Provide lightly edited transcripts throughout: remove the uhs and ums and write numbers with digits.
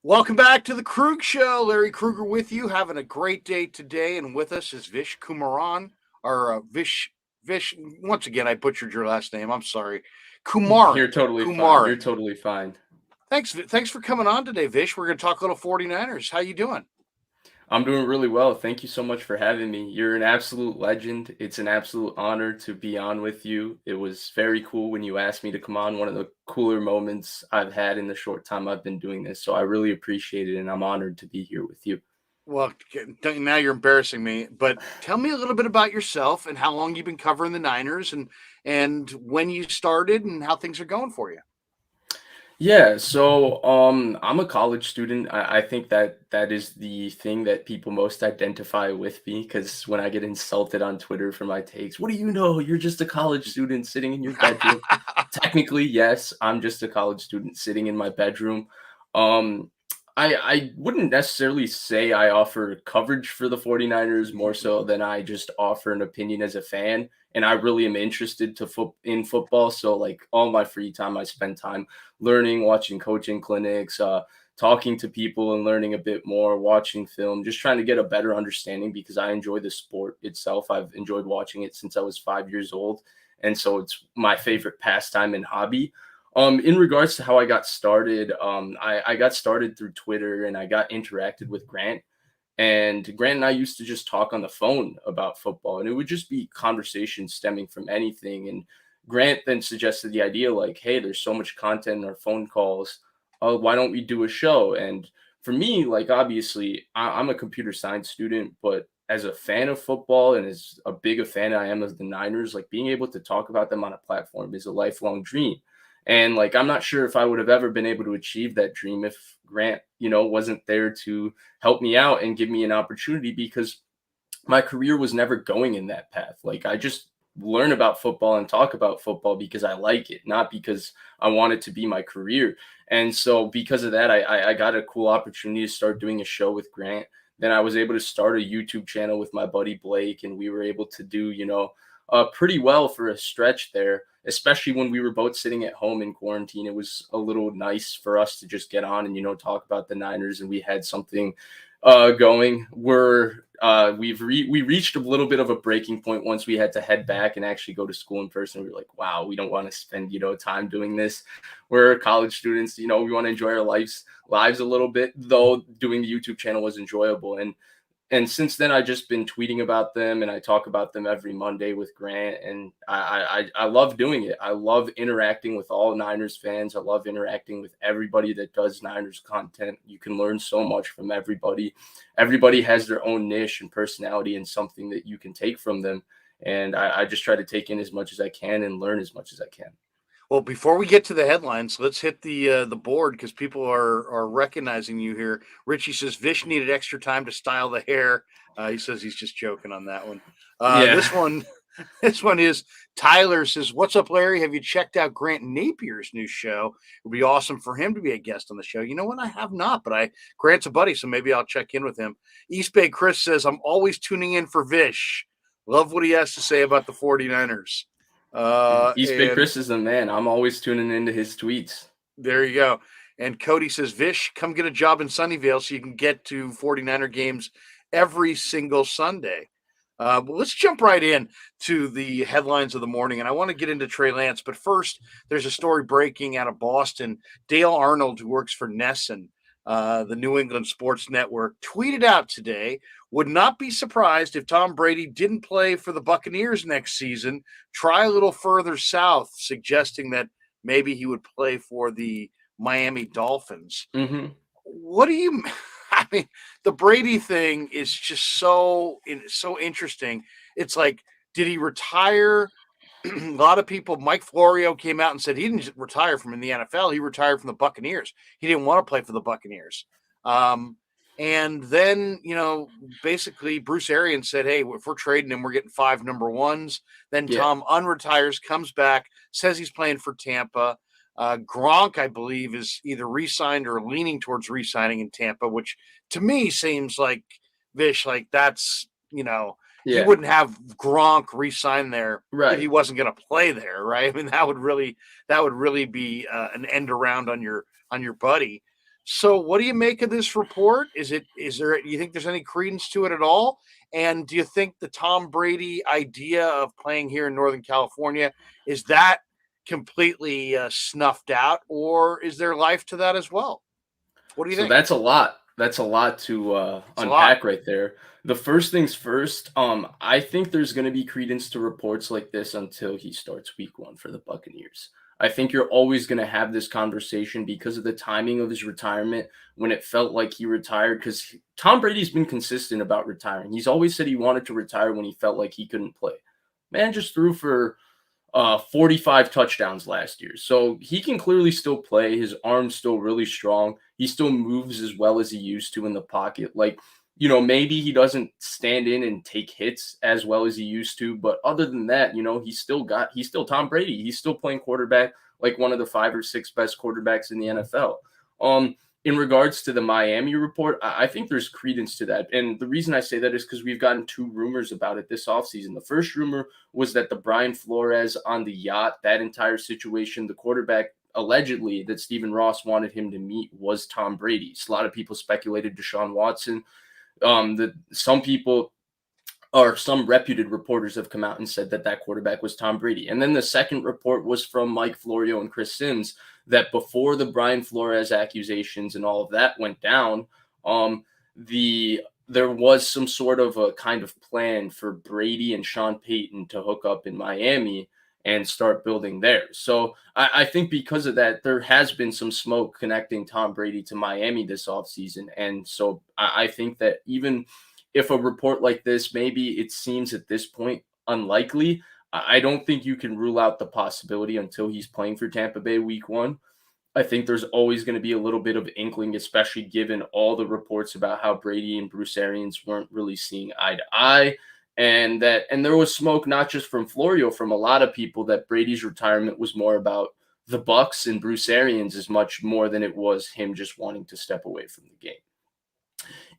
Welcome back to the Krueg Show. Larry Krueger with you, having a great day today, and with us is Vish Kumaran, or Vish. Once again, I butchered your last name. I'm sorry, You're Kumaran. totally fine. You're Kumaran. totally fine. Thanks for coming on today, Vish. We're going to talk a little 49ers. How you doing? I'm doing really well. Thank you so much for having me. You're an absolute legend. It's an absolute honor to be on with you. It was very cool when you asked me to come on, one of the cooler moments I've had in the short time I've been doing this. So I really appreciate it and I'm honored to be here with you. Well, now you're embarrassing me. But tell me a little bit about yourself and how long you've been covering the Niners, and when you started and how things are going for you. I'm a college student. I think that is the thing that people most identify with me because when I get insulted on Twitter for my takes, what do you know? You're just a college student sitting in your bedroom. Technically, yes, I'm just a college student sitting in my bedroom. Um, I wouldn't necessarily say I offer coverage for the 49ers more so than I just offer an opinion as a fan. And I really am interested in football. So like all my free time, I spend time learning, watching coaching clinics, talking to people and learning a bit more, watching film, just trying to get a better understanding because I enjoy the sport itself. I've enjoyed watching it since I was 5 years old. And so it's my favorite pastime and hobby. In regards to how I got started, I got started through Twitter and I got interacted with Grant. And Grant and I used to just talk on the phone about football, and it would just be conversations stemming from anything. And Grant then suggested the idea like, hey, there's so much content in our phone calls. Why don't we do a show? And for me, like, obviously, I'm a computer science student, but as a fan of football and as a big a fan I am of the Niners, like being able to talk about them on a platform is a lifelong dream. And like, I'm not sure if I would have ever been able to achieve that dream if Grant, wasn't there to help me out and give me an opportunity because my career was never going in that path. Like I just learn about football and talk about football because I like it, not because I want it to be my career. And so because of that, I got a cool opportunity to start doing a show with Grant. Then I was able to start a YouTube channel with my buddy Blake, and we were able to do, pretty well for a stretch there, especially when we were both sitting at home in quarantine. It was a little nice for us to just get on and, talk about the Niners, and we had something going. We reached a little bit of a breaking point once we had to head back and actually go to school in person. We were like, wow, we don't want to spend time doing this. We're college students, we want to enjoy our lives a little bit, though doing the YouTube channel was enjoyable. And since then I just been tweeting about them and I talk about them every Monday with Grant, and I love doing it. I love interacting with all Niners fans. I love interacting with everybody that does Niners content. You can learn so much from everybody. Everybody has their own niche and personality and something that you can take from them, and I just try to take in as much as I can and learn as much as I can. Well, before we get to the headlines, let's hit the board because people are recognizing you here. Richie says Vish needed extra time to style the hair. He says he's just joking on that one. Yeah. This one, this one is Tyler says, "What's up, Larry? Have you checked out Grant Napier's new show? It would be awesome for him to be a guest on the show." You know what? I have not, but Grant's a buddy, so maybe I'll check in with him. East Bay Chris says, "I'm always tuning in for Vish. Love what he has to say about the 49ers." East Bay And Chris is the man. I'm always tuning into his tweets. there you go. And Cody says, Vish, come get a job in Sunnyvale so you can get to 49er games every single Sunday. But let's jump right in to the headlines of the morning. And I want to get into Trey Lance. But first, there's a story breaking out of Boston. Dale Arnold, who works for Nesson, the New England Sports Network, tweeted out today, would not be surprised if Tom Brady didn't play for the Buccaneers next season. Try a little further south, suggesting that maybe he would play for the Miami Dolphins. Mm-hmm. What do you? I mean, the Brady thing is just so interesting. It's like, did he retire? A lot of people. Mike Florio came out and said he didn't retire from in the NFL. He retired from the Buccaneers. He didn't want to play for the Buccaneers. And then, basically Bruce Arians said, hey, if we're trading him, we're getting 5 number ones. Then Yeah. Tom unretires, comes back, says he's playing for Tampa. Gronk, I believe, is either re-signed or leaning towards re-signing in Tampa, which to me seems like, Vish, like that's, you Yeah. wouldn't have Gronk re-sign there if he Right. wasn't going to play there, right? I mean, that would really be an end around on your buddy. So what do you make of this report? Do you think there's any credence to it at all? And do you think the Tom Brady idea of playing here in Northern California, is that completely snuffed out, or is there life to that as well? What do you So think? that's a lot. That's a lot to It's a lot. unpack right there. The first things first, I think there's going to be credence to reports like this until he starts week 1 for the Buccaneers. I think you're always going to have this conversation because of the timing of his retirement when it felt like he retired. Because Tom Brady's been consistent about retiring. He's always said he wanted to retire when he felt like he couldn't play. Man just threw for 45 touchdowns last year. So he can clearly still play. His arm's still really strong. He still moves as well as he used to in the pocket. Like, maybe he doesn't stand in and take hits as well as he used to. But other than that, he's still Tom Brady. He's still playing quarterback like one of the 5 or 6 best quarterbacks in the NFL. In regards to the Miami report, I think there's credence to that. And the reason I say that is because we've gotten 2 rumors about it this offseason. The first rumor was that the Brian Flores on the yacht, that entire situation, the quarterback allegedly that Stephen Ross wanted him to meet was Tom Brady. So a lot of people speculated Deshaun Watson. Some people or some reputed reporters have come out and said that that quarterback was Tom Brady. And then the second report was from Mike Florio and Chris Sims that before the Brian Flores accusations and all of that went down, there was some sort of a kind of plan for Brady and Sean Payton to hook up in Miami and start building there. So I think because of that, there has been some smoke connecting Tom Brady to Miami this offseason. And so I think that even if a report like this, maybe it seems at this point unlikely, I don't think you can rule out the possibility until he's playing for Tampa Bay week 1. I think there's always going to be a little bit of inkling, especially given all the reports about how Brady and Bruce Arians weren't really seeing eye to eye. And there was smoke, not just from Florio, from a lot of people, that Brady's retirement was more about the Bucks and Bruce Arians as much more than it was him just wanting to step away from the game.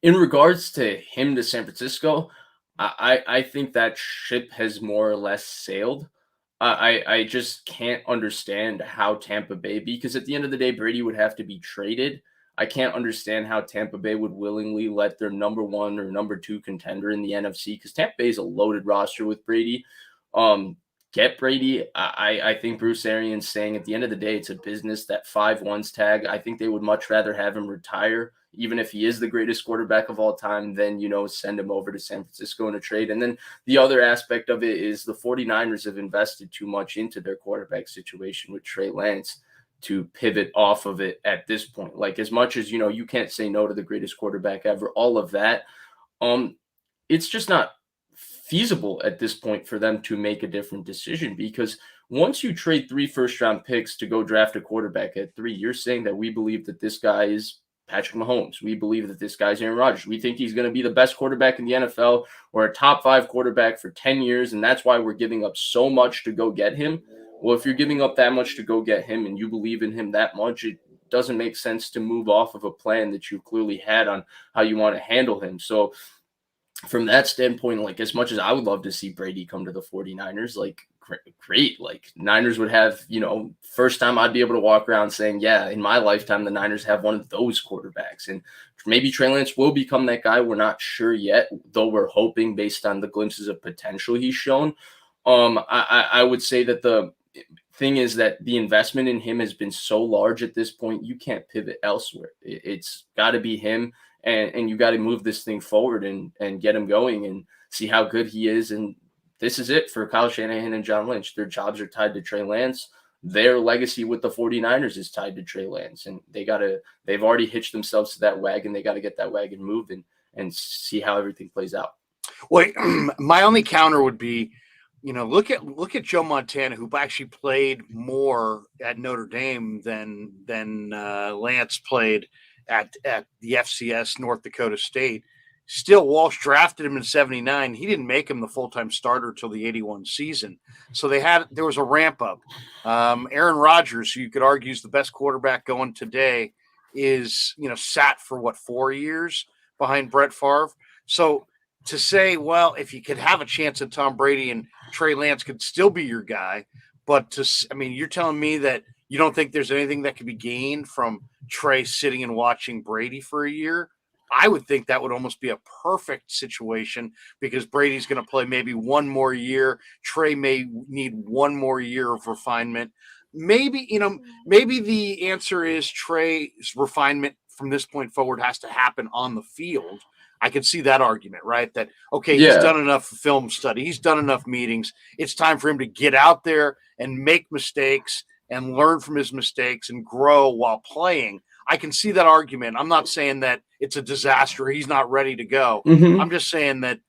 In regards to him to San Francisco, I think that ship has more or less sailed. I just can't understand how Tampa Bay, because at the end of the day, Brady would have to be traded. I can't understand how Tampa Bay would willingly let their number 1 or number 2 contender in the NFC, because Tampa Bay is a loaded roster with Brady. Get Brady. I think Bruce Arians saying at the end of the day, it's a business. That 5-1s tag, I think they would much rather have him retire, even if he is the greatest quarterback of all time, than, send him over to San Francisco in a trade. And then the other aspect of it is the 49ers have invested too much into their quarterback situation with Trey Lance to pivot off of it at this point. Like, as much as, you can't say no to the greatest quarterback ever, all of that, it's just not feasible at this point for them to make a different decision, because once you trade 3 first-round picks to go draft a quarterback at 3, you're saying that we believe that this guy is Patrick Mahomes. We believe that this guy's Aaron Rodgers. We think he's going to be the best quarterback in the NFL or a top 5 quarterback for 10 years, and that's why we're giving up so much to go get him. Well, if you're giving up that much to go get him and you believe in him that much, it doesn't make sense to move off of a plan that you clearly had on how you want to handle him. So from that standpoint, like, as much as I would love to see Brady come to the 49ers, like, great. Like, Niners would have, first time I'd be able to walk around saying, yeah, in my lifetime, the Niners have one of those quarterbacks. And maybe Trey Lance will become that guy. We're not sure yet, though we're hoping based on the glimpses of potential he's shown. I would say that the thing is that the investment in him has been so large at this point, you can't pivot elsewhere. It's got to be him. And you got to move this thing forward and get him going and see how good he is. And this is it for Kyle Shanahan and John Lynch. Their jobs are tied to Trey Lance. Their legacy with the 49ers is tied to Trey Lance. And they've already hitched themselves to that wagon. They got to get that wagon moving and see how everything plays out. Well, my only counter would be, look at Joe Montana, who actually played more at Notre Dame than Lance played at the FCS North Dakota State. Still, Walsh drafted him in 79. He didn't make him the full-time starter till the 81 season. So there was a ramp up. Aaron Rodgers, who you could argue is the best quarterback going today, is, sat for 4 years behind Brett Favre. So to say, well, if you could have a chance at Tom Brady and Trey Lance could still be your guy, but you're telling me that you don't think there's anything that could be gained from Trey sitting and watching Brady for a year? I would think that would almost be a perfect situation because Brady's going to play maybe one more year. Trey may need one more year of refinement. Maybe, maybe the answer is Trey's refinement from this point forward has to happen on the field. I could see that argument, right? That, okay, he's done enough film study. He's done enough meetings. It's time for him to get out there and make mistakes and learn from his mistakes and grow while playing. I can see that argument. I'm not saying that it's a disaster. He's not ready to go. I'm just saying that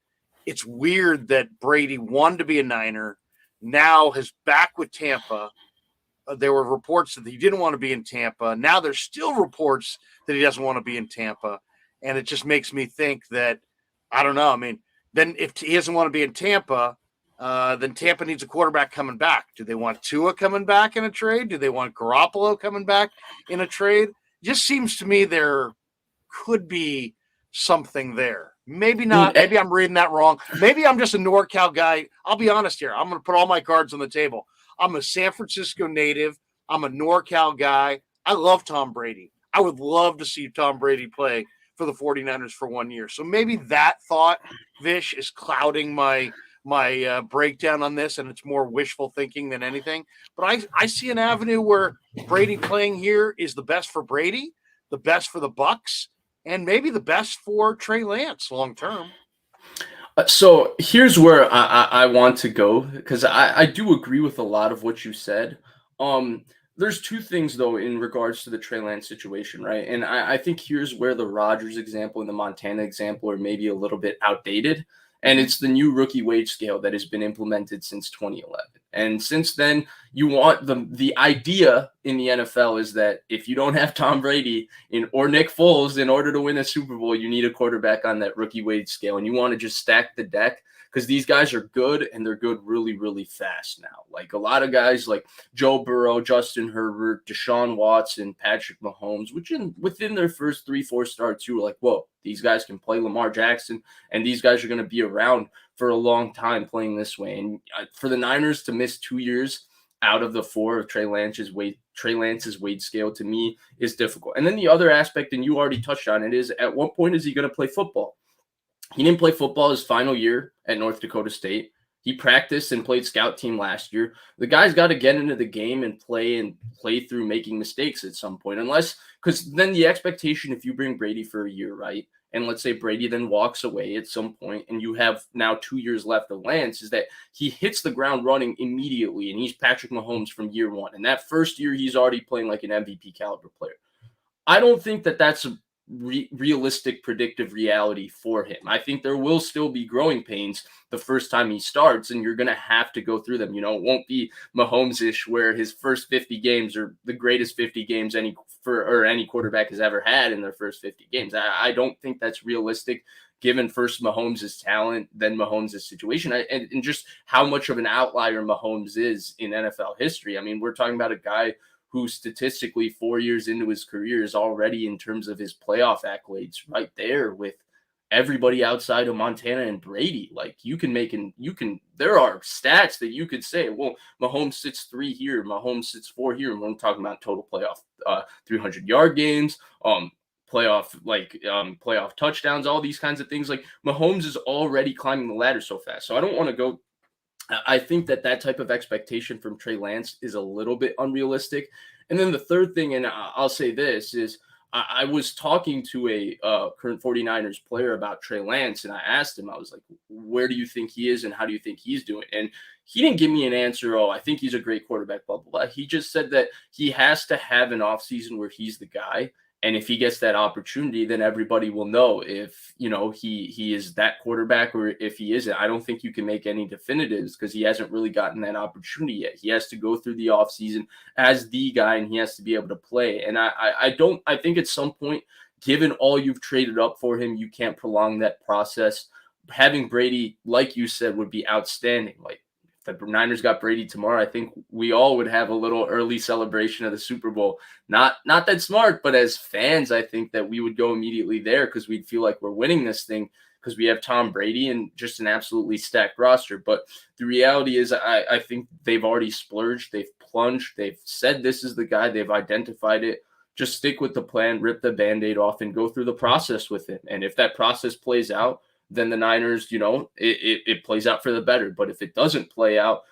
it's weird that Brady wanted to be a Niner, now is back with Tampa. There were reports that he didn't want to be in Tampa. Now there's still reports that he doesn't want to be in Tampa. And it just makes me think that, I don't know. I mean, then if he doesn't want to be in Tampa, then Tampa needs a quarterback coming back. Do they want Tua coming back in a trade? Do they want Garoppolo coming back in a trade? Just seems to me there could be something there. Maybe not. Maybe I'm reading that wrong. Maybe I'm just a NorCal guy. I'll be honest here. I'm going to put all my cards on the table. I'm a San Francisco native. I'm a NorCal guy. I love Tom Brady. I would love to see Tom Brady play for the 49ers for 1 year. So maybe that thought, Vish, is clouding my breakdown on this, and it's more wishful thinking than anything. But I see an avenue where Brady playing here is the best for Brady, the best for the Bucs, and maybe the best for Trey Lance long term. So here's where I want to go, because I do agree with a lot of what you said. There's two things, though, in regards to the Trey Lance situation, right? And I think here's where the Rodgers example and the Montana example are maybe a little bit outdated. And it's the new rookie wage scale that has been implemented since 2011. And since then, you want the idea in the NFL is that if you don't have Tom Brady or Nick Foles in order to win a Super Bowl, you need a quarterback on that rookie wage scale. And you want to just stack the deck because these guys are good and they're good really, really fast now. Like a lot of guys like Joe Burrow, Justin Herbert, Deshaun Watson, Patrick Mahomes, within their first 3-4 starts, you were like, whoa, these guys can play Lamar Jackson and these guys are going to be around for a long time playing this way. And for the Niners to miss 2 years out of the 4 of Trey Lance's wage scale, to me, is difficult. And then the other aspect, and you already touched on it, is at what point is he going to play football? He didn't play football his final year at North Dakota State. He practiced and played scout team last year. The guy's got to get into the game and play through making mistakes at some point, because then the expectation, if you bring Brady for a year, right, and let's say Brady then walks away at some point and you have now 2 years left of Lance, is that he hits the ground running immediately, and he's Patrick Mahomes from year one. And that first year, he's already playing like an MVP caliber player. I don't think that that's a realistic predictive reality for him. I think there will still be growing pains the first time he starts, and you're going to have to go through them. It won't be Mahomes-ish where his first 50 games are the greatest 50 games any quarterback has ever had in their first 50 games. I don't think that's realistic, given first Mahomes' talent, then Mahomes' situation, and just how much of an outlier Mahomes is in NFL history. I mean, we're talking about a guy who statistically 4 years into his career is already, in terms of his playoff accolades, right there with everybody outside of Montana and Brady. Like there are stats that you could say, well, Mahomes sits 3 here, Mahomes sits 4 here. And we're talking about total playoff 300-yard games, playoff touchdowns, all these kinds of things. Like Mahomes is already climbing the ladder so fast. So I don't want to go. I think that type of expectation from Trey Lance is a little bit unrealistic. And then the third thing, and I'll say this, is I was talking to a current 49ers player about Trey Lance, and I asked him, I was like, where do you think he is and how do you think he's doing? And he didn't give me an answer, I think he's a great quarterback, blah, blah, blah. He just said that he has to have an offseason where he's the guy. And if he gets that opportunity, then everybody will know if, he is that quarterback or if he isn't. I don't think you can make any definitives because he hasn't really gotten that opportunity yet. He has to go through the offseason as the guy, and he has to be able to play. And I think at some point, given all you've traded up for him, you can't prolong that process. Having Brady, like you said, would be outstanding. Like, if the Niners got Brady tomorrow, I think we all would have a little early celebration of the Super Bowl. Not that smart, but as fans, I think that we would go immediately there because we'd feel like we're winning this thing because we have Tom Brady and just an absolutely stacked roster. But the reality is I think they've already splurged. They've plunge. They've said this is the guy. They've identified it. Just stick with the plan, rip the Band-Aid off, and go through the process with it. And if that process plays out, then the Niners, it plays out for the better. But if it doesn't play out,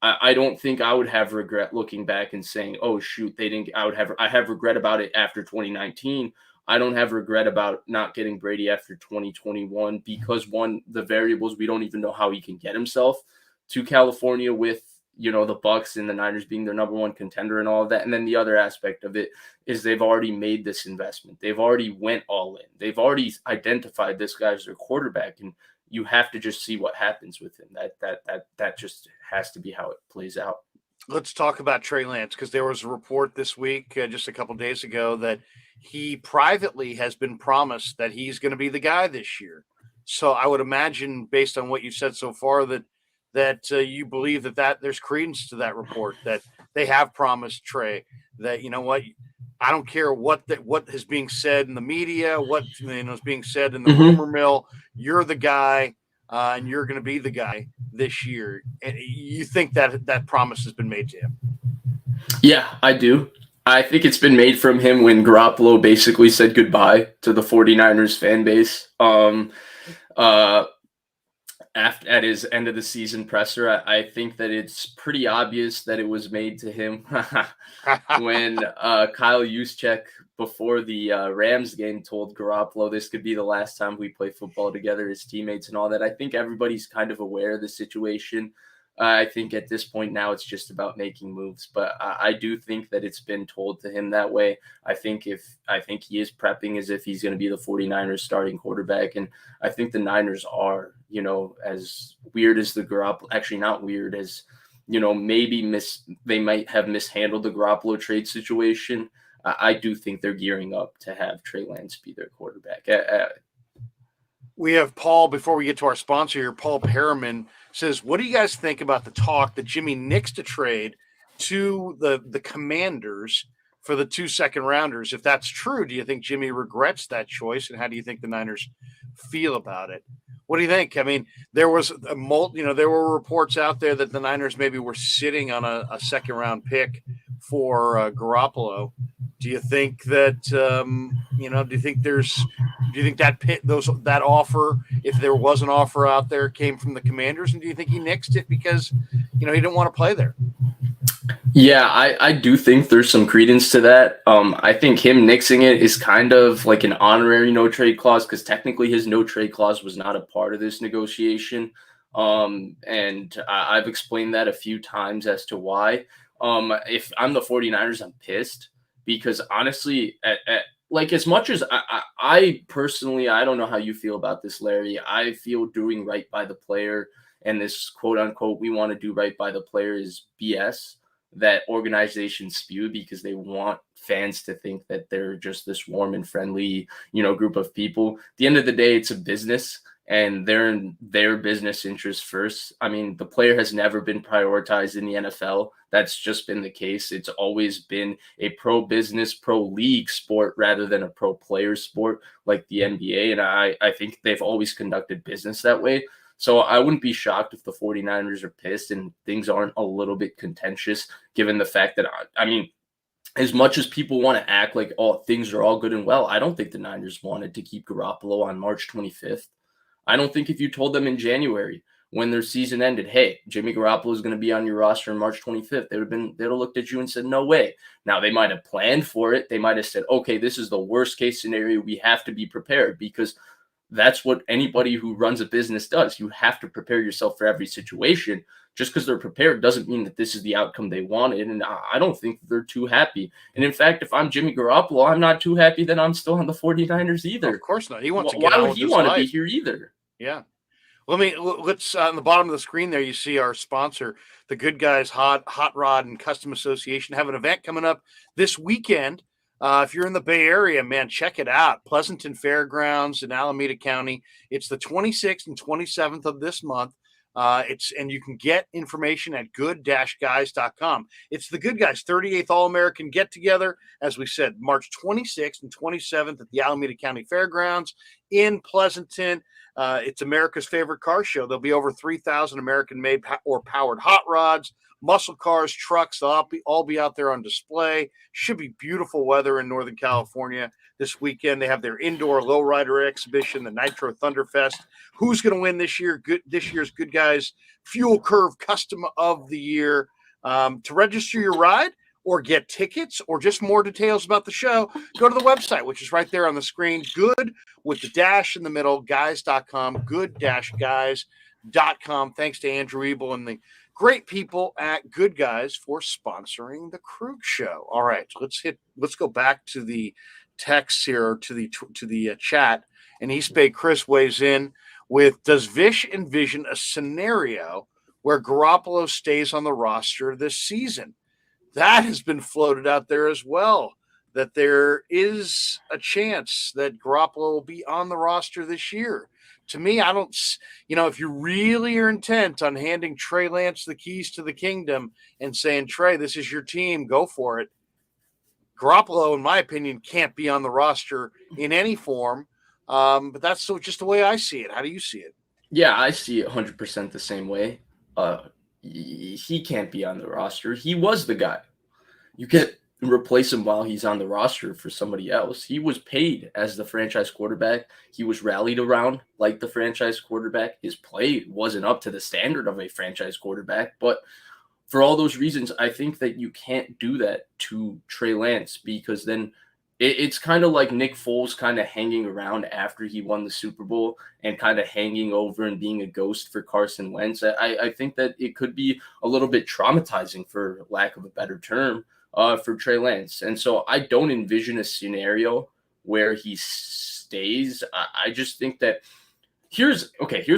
I don't think I would have regret looking back and saying, oh, shoot, they didn't. I have regret about it after 2019. I don't have regret about not getting Brady after 2021 because, one, the variables, we don't even know how he can get himself to California with, the Bucs and the Niners being their number one contender and all of that. And then the other aspect of it is they've already made this investment. They've already went all in. They've already identified this guy as their quarterback, and you have to just see what happens with him. That just has to be how it plays out. Let's talk about Trey Lance, because there was a report this week, just a couple days ago, that he privately has been promised that he's going to be the guy this year. So I would imagine, based on what you've said so far, that you believe that there's credence to that report, that they have promised Trey that, I don't care what is being said in the media, what is being said in the rumor mill, you're the guy, and you're going to be the guy this year. And you think that promise has been made to him? Yeah, I do. I think it's been made from him when Garoppolo basically said goodbye to the 49ers fan base. At his end of the season presser, I think that it's pretty obvious that it was made to him when Kyle Juszczyk, before the Rams game, told Garoppolo this could be the last time we play football together, his teammates and all that. I think everybody's kind of aware of the situation. I think at this point now it's just about making moves, but I do think that it's been told to him that way. I think he is prepping as if he's going to be the 49ers starting quarterback, and I think the Niners are, as weird as the Garoppolo, actually not weird, as maybe they might have mishandled the Garoppolo trade situation. I do think they're gearing up to have Trey Lance be their quarterback. We have Paul, before we get to our sponsor here, Paul Perriman says, what do you guys think about the talk that Jimmy nixed a trade to the Commanders for the 2 second-rounders? If that's true, do you think Jimmy regrets that choice, and how do you think the Niners feel about it? What do you think? I mean, there was there were reports out there that the Niners maybe were sitting on a second-round pick for Garoppolo. Do you think that do you think that offer, if there was an offer out there, came from the Commanders, and do you think he nixed it because he didn't want to play there? Yeah, I do think there's some credence to that. I think him nixing it is kind of like an honorary no trade clause, because technically his no trade clause was not a part of this negotiation. And I've explained that a few times as to why. If I'm the 49ers, I'm pissed, because honestly, as much as I personally, I don't know how you feel about this, Larry. I feel doing right by the player and this quote unquote, we want to do right by the player is BS that organizations spew, because they want fans to think that they're just this warm and friendly, group of people. At the end of the day, it's a business, and they're in their business interests first. I mean, the player has never been prioritized in the NFL. That's just been the case. It's always been a pro-business, pro-league sport rather than a pro-player sport like the NBA. And I think they've always conducted business that way. So I wouldn't be shocked if the 49ers are pissed and things aren't a little bit contentious, given the fact that, as much as people want to act like things are all good and well, I don't think the Niners wanted to keep Garoppolo on March 25th. I don't think if you told them in January when their season ended, hey, Jimmy Garoppolo is going to be on your roster on March 25th, they'd have looked at you and said, no way. Now, they might have planned for it. They might have said, okay, this is the worst case scenario. We have to be prepared, because that's what anybody who runs a business does. You have to prepare yourself for every situation. Just because they're prepared doesn't mean that this is the outcome they wanted. And I don't think they're too happy. And in fact, if I'm Jimmy Garoppolo, I'm not too happy that I'm still on the 49ers either. Of course not. He wants to get Why on would with he his want to life. be here either? Yeah. Let's on the bottom of the screen there, you see our sponsor, the Good Guys Hot Rod and Custom Association, have an event coming up this weekend. If you're in the Bay Area, man, check it out. Pleasanton Fairgrounds in Alameda County. It's the 26th and 27th of this month. And you can get information at good-guys.com. It's the Good Guys 38th All-American Get-Together, as we said, March 26th and 27th at the Alameda County Fairgrounds in Pleasanton. It's America's favorite car show. There'll be over 3,000 American-made or powered hot rods, muscle cars, trucks. They'll all be out there on display. Should be beautiful weather in Northern California this weekend. They have their indoor lowrider exhibition, the Nitro Thunderfest. Who's going to win this year? This year's Good Guys Fuel Curve Custom of the Year. To register your ride or get tickets or just more details about the show, go to the website, which is right there on the screen. Good with the dash in the middle, guys.com, good-guys.com. Thanks to Andrew Ebel and the great people at Good Guys for sponsoring the Krueg Show. All right, let's go back to the text here, to the chat. And East Bay Chris weighs in with, does Vish envision a scenario where Garoppolo stays on the roster this season? That has been floated out there as well, that there is a chance that Garoppolo will be on the roster this year. To me, I don't, if you really are intent on handing Trey Lance the keys to the kingdom and saying, Trey, this is your team, go for it. Garoppolo, in my opinion, can't be on the roster in any form. But that's just the way I see it. How do you see it? Yeah, I see it 100% the same way. He can't be on the roster. He was the guy. You can't replace him while he's on the roster for somebody else. He was paid as the franchise quarterback. He was rallied around like the franchise quarterback. His play wasn't up to the standard of a franchise quarterback, but for all those reasons, I think that you can't do that to Trey Lance, because then it's kind of like Nick Foles kind of hanging around after he won the Super Bowl and kind of hanging over and being a ghost for Carson Wentz. I think that it could be a little bit traumatizing, for lack of a better term, for Trey Lance. And so I don't envision a scenario where he stays. I just think that here's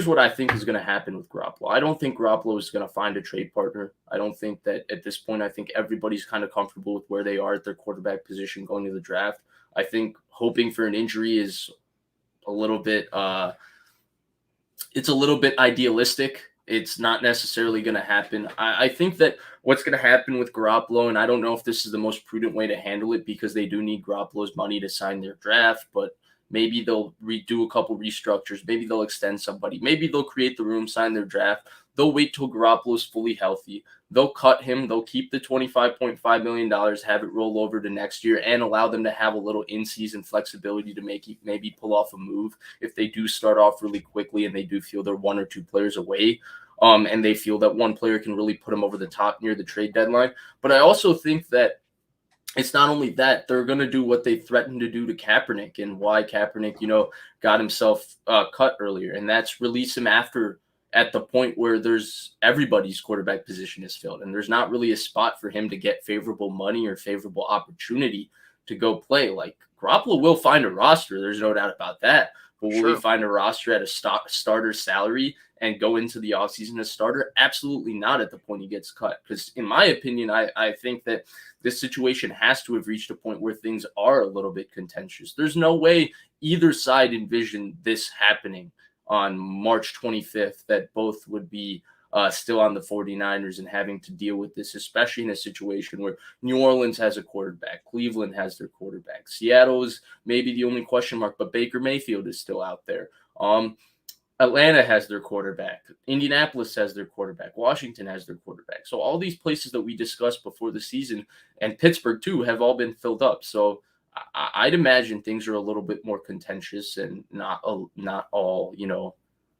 what I think is going to happen with Garoppolo. I don't think Garoppolo is going to find a trade partner. I don't think that at this point, I think everybody's kind of comfortable with where they are at their quarterback position going to the draft. I think hoping for an injury is a little bit idealistic. It's not necessarily going to happen. I think that what's going to happen with Garoppolo, and I don't know if this is the most prudent way to handle it, because they do need Garoppolo's money to sign their draft, but maybe they'll redo a couple restructures. Maybe they'll extend somebody. Maybe they'll create the room, sign their draft. They'll wait till Garoppolo's fully healthy. They'll cut him. They'll keep the $25.5 million, have it roll over to next year, and allow them to have a little in-season flexibility to maybe pull off a move if they do start off really quickly and they do feel they're one or two players away. And they feel that one player can really put them over the top near the trade deadline. But I also think that it's not only that, they're going to do what they threatened to do to Kaepernick, and why Kaepernick, got himself cut earlier. And that's release him at the point where there's everybody's quarterback position is filled. And there's not really a spot for him to get favorable money or favorable opportunity to go play. Like, Garoppolo will find a roster. There's no doubt about that. But will he find a roster at a starter salary and go into the offseason as starter? Absolutely not at the point he gets cut. Because in my opinion, I think that this situation has to have reached a point where things are a little bit contentious. There's no way either side envisioned this happening on March 25th, that both would be still on the 49ers and having to deal with this, especially in a situation where New Orleans has a quarterback, Cleveland has their quarterback, Seattle is maybe the only question mark, but Baker Mayfield is still out there. Atlanta has their quarterback, Indianapolis has their quarterback, Washington has their quarterback. So all these places that we discussed before the season, and Pittsburgh too, have all been filled up. So I'd imagine things are a little bit more contentious and not all,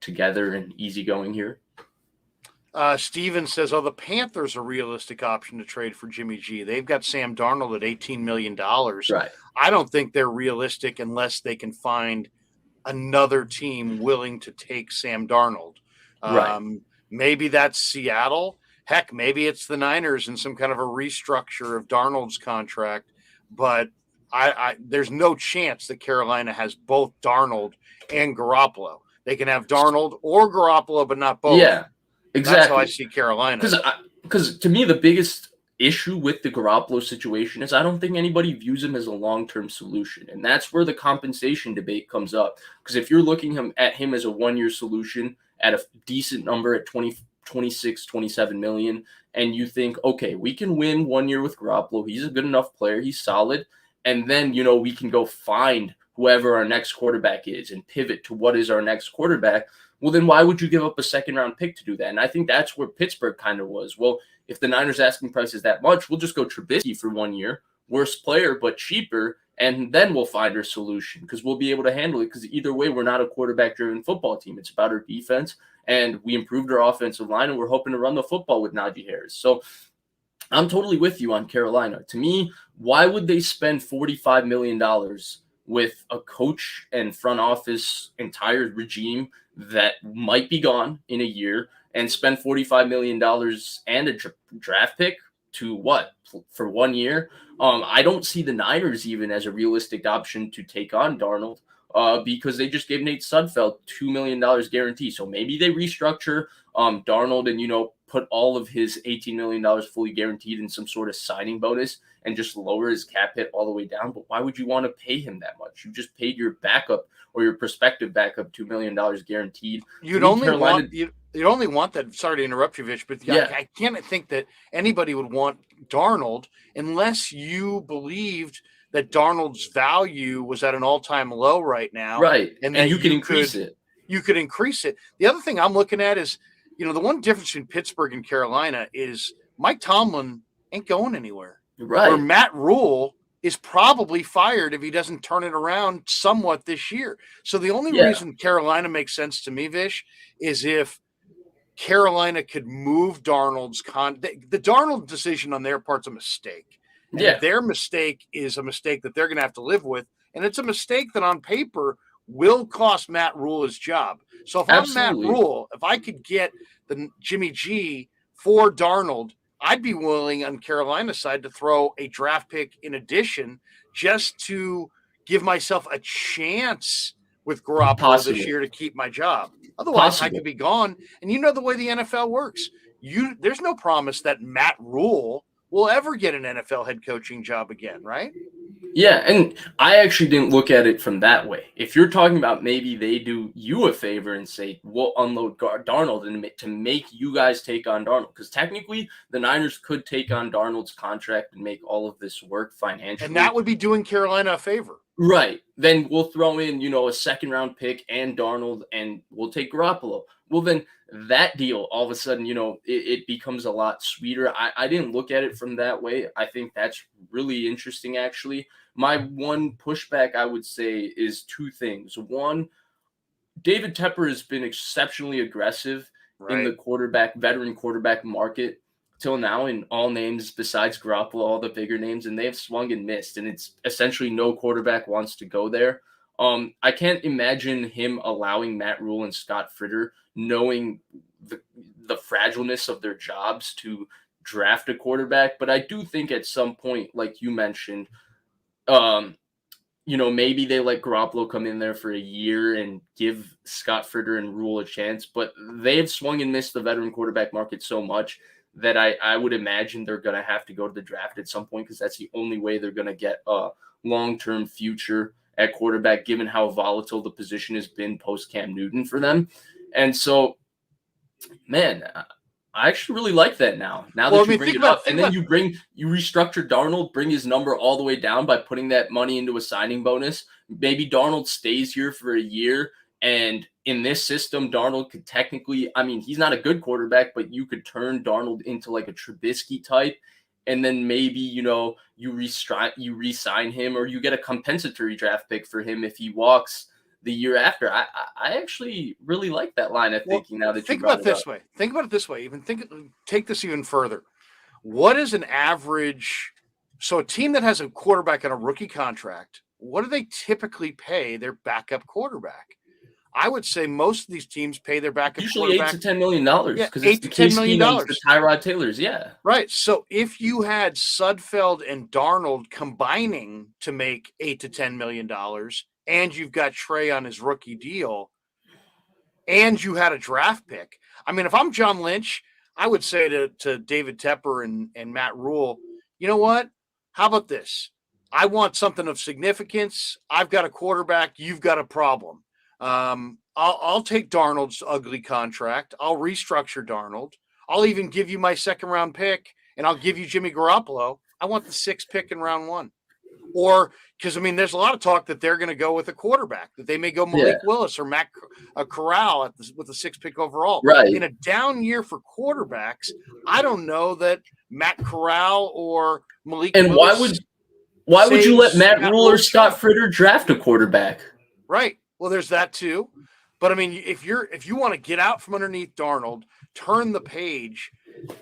together and easygoing here. Steven says, the Panthers are a realistic option to trade for Jimmy G. They've got Sam Darnold at $18 million. Right. I don't think they're realistic unless they can find another team willing to take Sam Darnold. Right. Maybe that's Seattle. Heck, maybe it's the Niners in some kind of a restructure of Darnold's contract. But there's no chance that Carolina has both Darnold and Garoppolo. They can have Darnold or Garoppolo, but not both. Yeah, exactly. That's how I see Carolina. Because to me, the biggest issue with the Garoppolo situation is I don't think anybody views him as a long-term solution. And that's where the compensation debate comes up. Because if you're looking at him as a one-year solution at a decent number at 26, 27 million, and you think, okay, we can win 1 year with Garoppolo. He's a good enough player. He's solid. And then, we can go find whoever our next quarterback is and pivot to what is our next quarterback, well, then why would you give up a second-round pick to do that? And I think that's where Pittsburgh kind of was. Well, if the Niners' asking price is that much, we'll just go Trubisky for 1 year, worse player but cheaper, and then we'll find our solution because we'll be able to handle it because either way, we're not a quarterback-driven football team. It's about our defense, and we improved our offensive line, and we're hoping to run the football with Najee Harris. So I'm totally with you on Carolina. To me, why would they spend $45 million with a coach and front office entire regime that might be gone in a year and spend $45 million and a draft pick to what? For 1 year? I don't see the Niners even as a realistic option to take on Darnold because they just gave Nate Sudfeld $2 million guarantee. So maybe they restructure Darnold and, put all of his $18 million fully guaranteed in some sort of signing bonus and just lower his cap hit all the way down. But why would you want to pay him that much? You just paid your backup or your prospective backup $2 million guaranteed. You'd only want that. Sorry to interrupt you, Vish, but yeah. I can't think that anybody would want Darnold unless you believed that Darnold's value was at an all-time low right now. Right. And you can increase it. You could increase it. The other thing I'm looking at is, the one difference between Pittsburgh and Carolina is Mike Tomlin ain't going anywhere. Right. Or Matt Rule is probably fired if he doesn't turn it around somewhat this year. So the only reason Carolina makes sense to me, Vish, is if Carolina could move Darnold's the Darnold decision on their part's a mistake. And their mistake is a mistake that they're going to have to live with. And it's a mistake that on paper will cost Matt Rule his job. So if I'm Matt Rule, if I could get the Jimmy G for Darnold, I'd be willing on Carolina's side to throw a draft pick in addition just to give myself a chance with Garoppolo this year to keep my job. Otherwise, I could be gone. And you know the way the NFL works. There's no promise that Matt Rule will ever get an NFL head coaching job again, right? Yeah, and I actually didn't look at it from that way. If you're talking about maybe they do you a favor and say, we'll unload Darnold and to make you guys take on Darnold, because technically the Niners could take on Darnold's contract and make all of this work financially. And that would be doing Carolina a favor. Right. Then we'll throw in, a second-round pick and Darnold, and we'll take Garoppolo. Well, then that deal, all of a sudden, it becomes a lot sweeter. I didn't look at it from that way. I think that's really interesting, actually. My one pushback, I would say, is two things. One, David Tepper has been exceptionally aggressive in the veteran quarterback market till now in all names besides Garoppolo, all the bigger names, and they have swung and missed, and it's essentially no quarterback wants to go there. I can't imagine him allowing Matt Rule and Scott Fritter, knowing the fragileness of their jobs, to draft a quarterback. But I do think at some point, like you mentioned, maybe they let Garoppolo come in there for a year and give Scott Fritter and Rule a chance. But they've swung and missed the veteran quarterback market so much that I would imagine they're going to have to go to the draft at some point, because that's the only way they're going to get a long-term future at quarterback, given how volatile the position has been post Cam Newton for them. And so, man, I actually really like that now. Now that you bring it up, and then you restructure Darnold, bring his number all the way down by putting that money into a signing bonus. Maybe Darnold stays here for a year, and in this system, Darnold could technically, he's not a good quarterback, but you could turn Darnold into like a Trubisky type. And then maybe, you re-sign him, or you get a compensatory draft pick for him if he walks the year after. I actually really like that line of thinking now that think about it this way. Think about it this way. Take this even further. What is an average? So a team that has a quarterback on a rookie contract, what do they typically pay their backup quarterback? I would say most of these teams pay their backup usually quarterback $8 to $10 million. Because $8 to $10 million. The Tyrod Taylors, right. So if you had Sudfeld and Darnold combining to make $8 to $10 million, and you've got Trey on his rookie deal, and you had a draft pick, if I'm John Lynch, I would say to David Tepper and Matt Rule, you know what? How about this? I want something of significance. I've got a quarterback. You've got a problem. I'll take Darnold's ugly contract. I'll restructure Darnold. I'll even give you my second round pick, and I'll give you Jimmy Garappolo. I want the 6th pick in round 1. Or because, I mean, there's a lot of talk that they're going to go with a quarterback, that they may go Malik Willis or Matt Corral with the 6th pick overall. Right. In a down year for quarterbacks, I don't know that Matt Corral or Malik Willis. Why would you let Matt Rule or Scott job. Fritter draft a quarterback? Right. Well, there's that too. But I mean, if you want to get out from underneath Darnold, turn the page,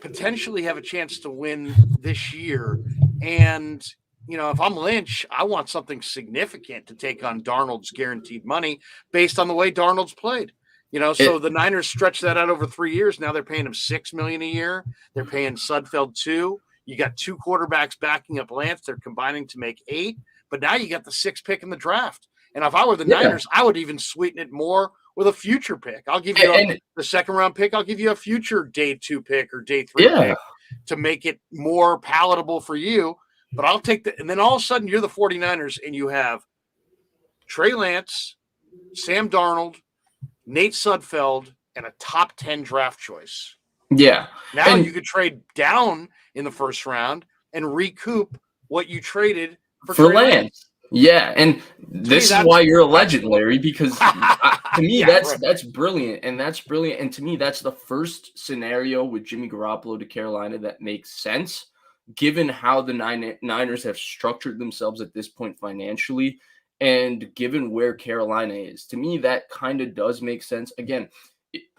potentially have a chance to win this year, and if I'm Lynch, I want something significant to take on Darnold's guaranteed money based on the way Darnold's played. So the Niners stretch that out over 3 years. Now they're paying him $6 million a year. They're paying Sudfeld $2 million. You got 2 quarterbacks backing up Lance. They're combining to make 8. But now you got the 6th pick in the draft. And if I were the Niners, I would even sweeten it more with a future pick. I'll give you the 2nd round pick. I'll give you a future day 2 pick or day 3 pick to make it more palatable for you. But I'll take and then all of a sudden you're the 49ers and you have Trey Lance, Sam Darnold, Nate Sudfeld, and a top 10 draft choice. Yeah. Now you could trade down in the 1st round and recoup what you traded for Lance. Yeah, and this is why you're a legend, Larry, because to me, that's brilliant, and that's brilliant. And to me, that's the first scenario with Jimmy Garappolo to Carolina that makes sense, given how the Niners have structured themselves at this point financially, and given where Carolina is. To me, that kind of does make sense. Again,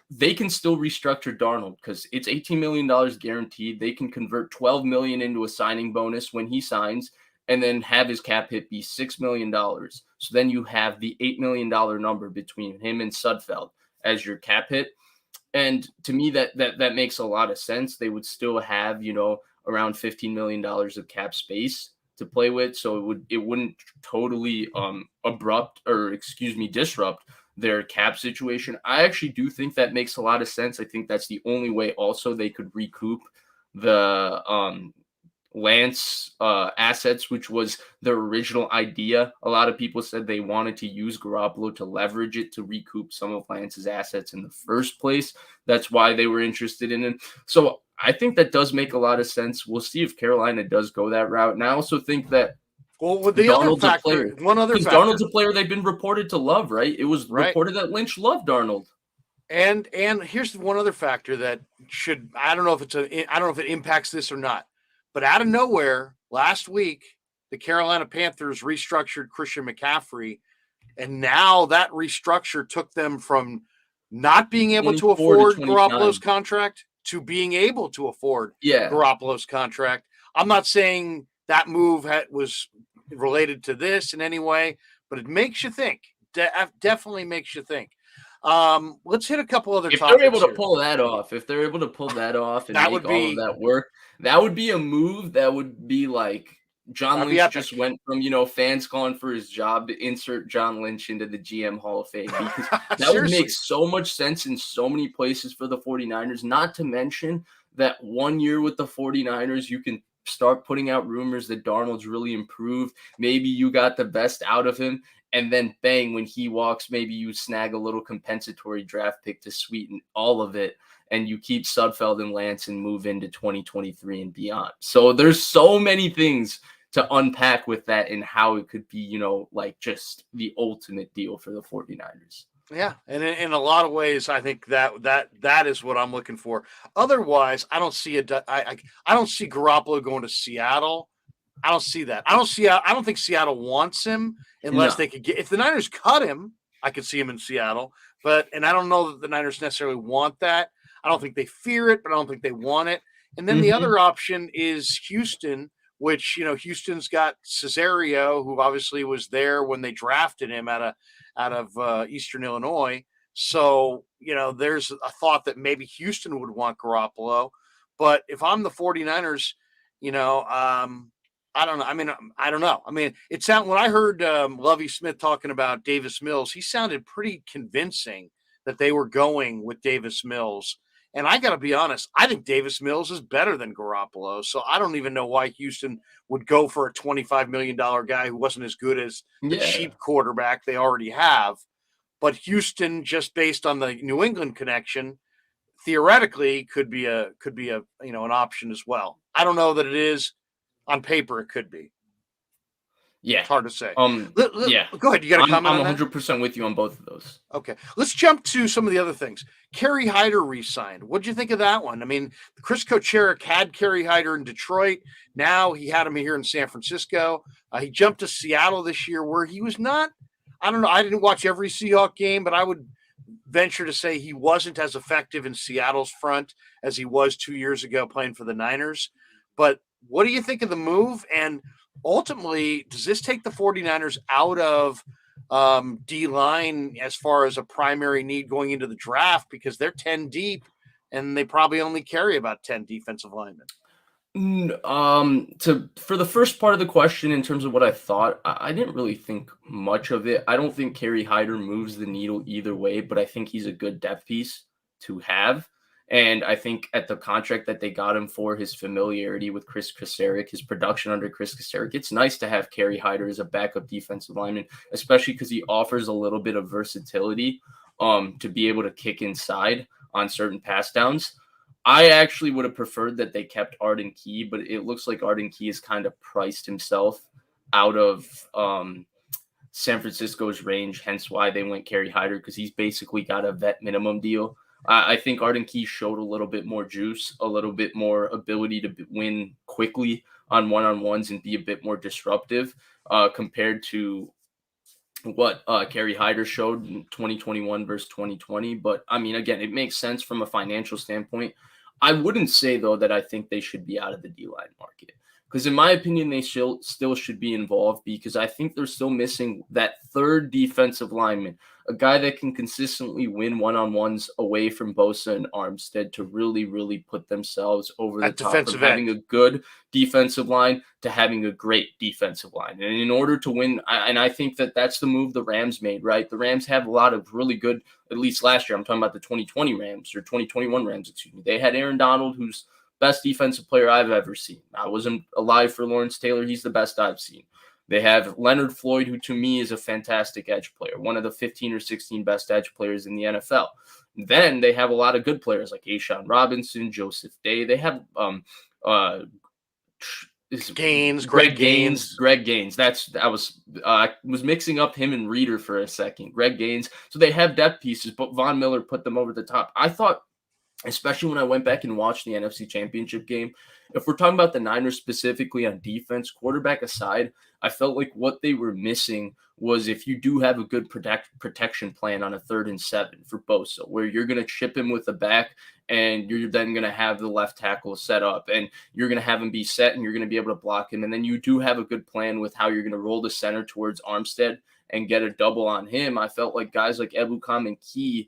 they can still restructure Darnold because it's $18 million guaranteed. They can convert $12 million into a signing bonus when he signs, and then have his cap hit be $6 million. So then you have the $8 million number between him and Sudfeld as your cap hit. And to me, that makes a lot of sense. They would still have, around $15 million of cap space to play with. So it wouldn't totally disrupt their cap situation. I actually do think that makes a lot of sense. I think that's the only way also they could recoup the Lance assets, which was their original idea. A lot of people said they wanted to use Garoppolo to leverage it to recoup some of Lance's assets in the first place. That's why they were interested in it. So I think that does make a lot of sense. We'll see if Carolina does go that route. And I also think that with the other factor, Darnold's a player they've been reported to love, right? It was reported that Lynch loved Darnold. And here's one other factor that I don't know if it impacts this or not. But out of nowhere, last week, the Carolina Panthers restructured Christian McCaffrey, and now that restructure took them from not being able to afford Garoppolo's contract to being able to afford Garoppolo's contract. I'm not saying that move was related to this in any way, but it makes you think. Definitely makes you think. Let's hit a couple other topics. If they're able to pull that off, and make all of that work, that would be a move that would be like John Lynch just went from, fans calling for his job to insert John Lynch into the GM Hall of Fame, because that would make so much sense in so many places for the 49ers, not to mention that 1 year with the 49ers, you can start putting out rumors that Darnold's really improved. Maybe you got the best out of him. And then bang, when he walks, maybe you snag a little compensatory draft pick to sweeten all of it. And you keep Sudfeld and Lance and move into 2023 and beyond. So there's so many things to unpack with that and how it could be, just the ultimate deal for the 49ers. Yeah. And in a lot of ways, I think that is what I'm looking for. Otherwise, I don't see I don't see Garoppolo going to Seattle. I don't see that. I don't think Seattle wants him unless they could get. If the Niners cut him, I could see him in Seattle. And I don't know that the Niners necessarily want that. I don't think they fear it, but I don't think they want it. And then the other option is Houston, which Houston's got Cesario, who obviously was there when they drafted him out of Eastern Illinois. So there's a thought that maybe Houston would want Garoppolo. But if I'm the 49ers, I don't know. I don't know. When I heard Lovie Smith talking about Davis Mills, he sounded pretty convincing that they were going with Davis Mills. And I got to be honest, I think Davis Mills is better than Garoppolo. So I don't even know why Houston would go for a $25 million guy who wasn't as good as the cheap quarterback they already have. But Houston, just based on the New England connection, theoretically could be an option as well. I don't know that it is. On paper, it could be. Yeah. It's hard to say. Yeah. Go ahead. You got a comment I'm on that? 100% with you on both of those. Okay. Let's jump to some of the other things. Kerry Hyder re-signed. What did you think of that one? I mean, Chris Kocherik had Kerry Hyder in Detroit. Now he had him here in San Francisco. He jumped to Seattle this year where he was not, I don't know, I didn't watch every Seahawk game, but I would venture to say he wasn't as effective in Seattle's front as he was 2 years ago playing for the Niners. But what do you think of the move? And ultimately, does this take the 49ers out of D-line as far as a primary need going into the draft, because they're 10 deep and they probably only carry about 10 defensive linemen? For the first part of the question, in terms of what I thought, I didn't really think much of it. I don't think Kerry Hyder moves the needle either way, but I think he's a good depth piece to have. And I think at the contract that they got him for, his familiarity with Chris Kocherik, his production under Chris Kocherik, it's nice to have Kerry Hyder as a backup defensive lineman, especially because he offers a little bit of versatility to be able to kick inside on certain pass downs. I actually would have preferred that they kept Arden Key, but it looks like Arden Key has kind of priced himself out of San Francisco's range, hence why they went Kerry Hyder, because he's basically got a vet minimum deal. I think Arden Key showed a little bit more juice, a little bit more ability to win quickly on one-on-ones and be a bit more disruptive compared to what Kerry Hyder showed in 2021 versus 2020. But I mean, again, it makes sense from a financial standpoint. I wouldn't say, though, that I think they should be out of the D-line market, because in my opinion, they still should be involved, because I think they're still missing that third defensive lineman, a guy that can consistently win one-on-ones away from Bosa and Armstead to really, really put themselves over the top, from having a good defensive line to having a great defensive line. And in order to win, and I think that that's the move the Rams made, right? The Rams have a lot of really good, at least last year, I'm talking about the 2020 Rams or 2021 Rams, excuse me. They had Aaron Donald, who's best defensive player I've ever seen. I wasn't alive for Lawrence Taylor. He's the best I've seen. They have Leonard Floyd, who to me is a fantastic edge player, one of the 15 or 16 best edge players in the NFL. Then they have a lot of good players like Ashawn Robinson, Joseph Day. They have Greg Gaines. Greg Gaines. I was mixing up him and Reader for a second. Greg Gaines. So they have depth pieces, but Von Miller put them over the top. I thought, especially when I went back and watched the NFC Championship game, if we're talking about the Niners specifically on defense, quarterback aside, I felt like what they were missing was, if you do have a good protection plan on a 3rd and 7 for Bosa, where you're going to chip him with the back and you're then going to have the left tackle set up and you're going to have him be set and you're going to be able to block him. And then you do have a good plan with how you're going to roll the center towards Armstead and get a double on him. I felt like guys like Ebukam and Key,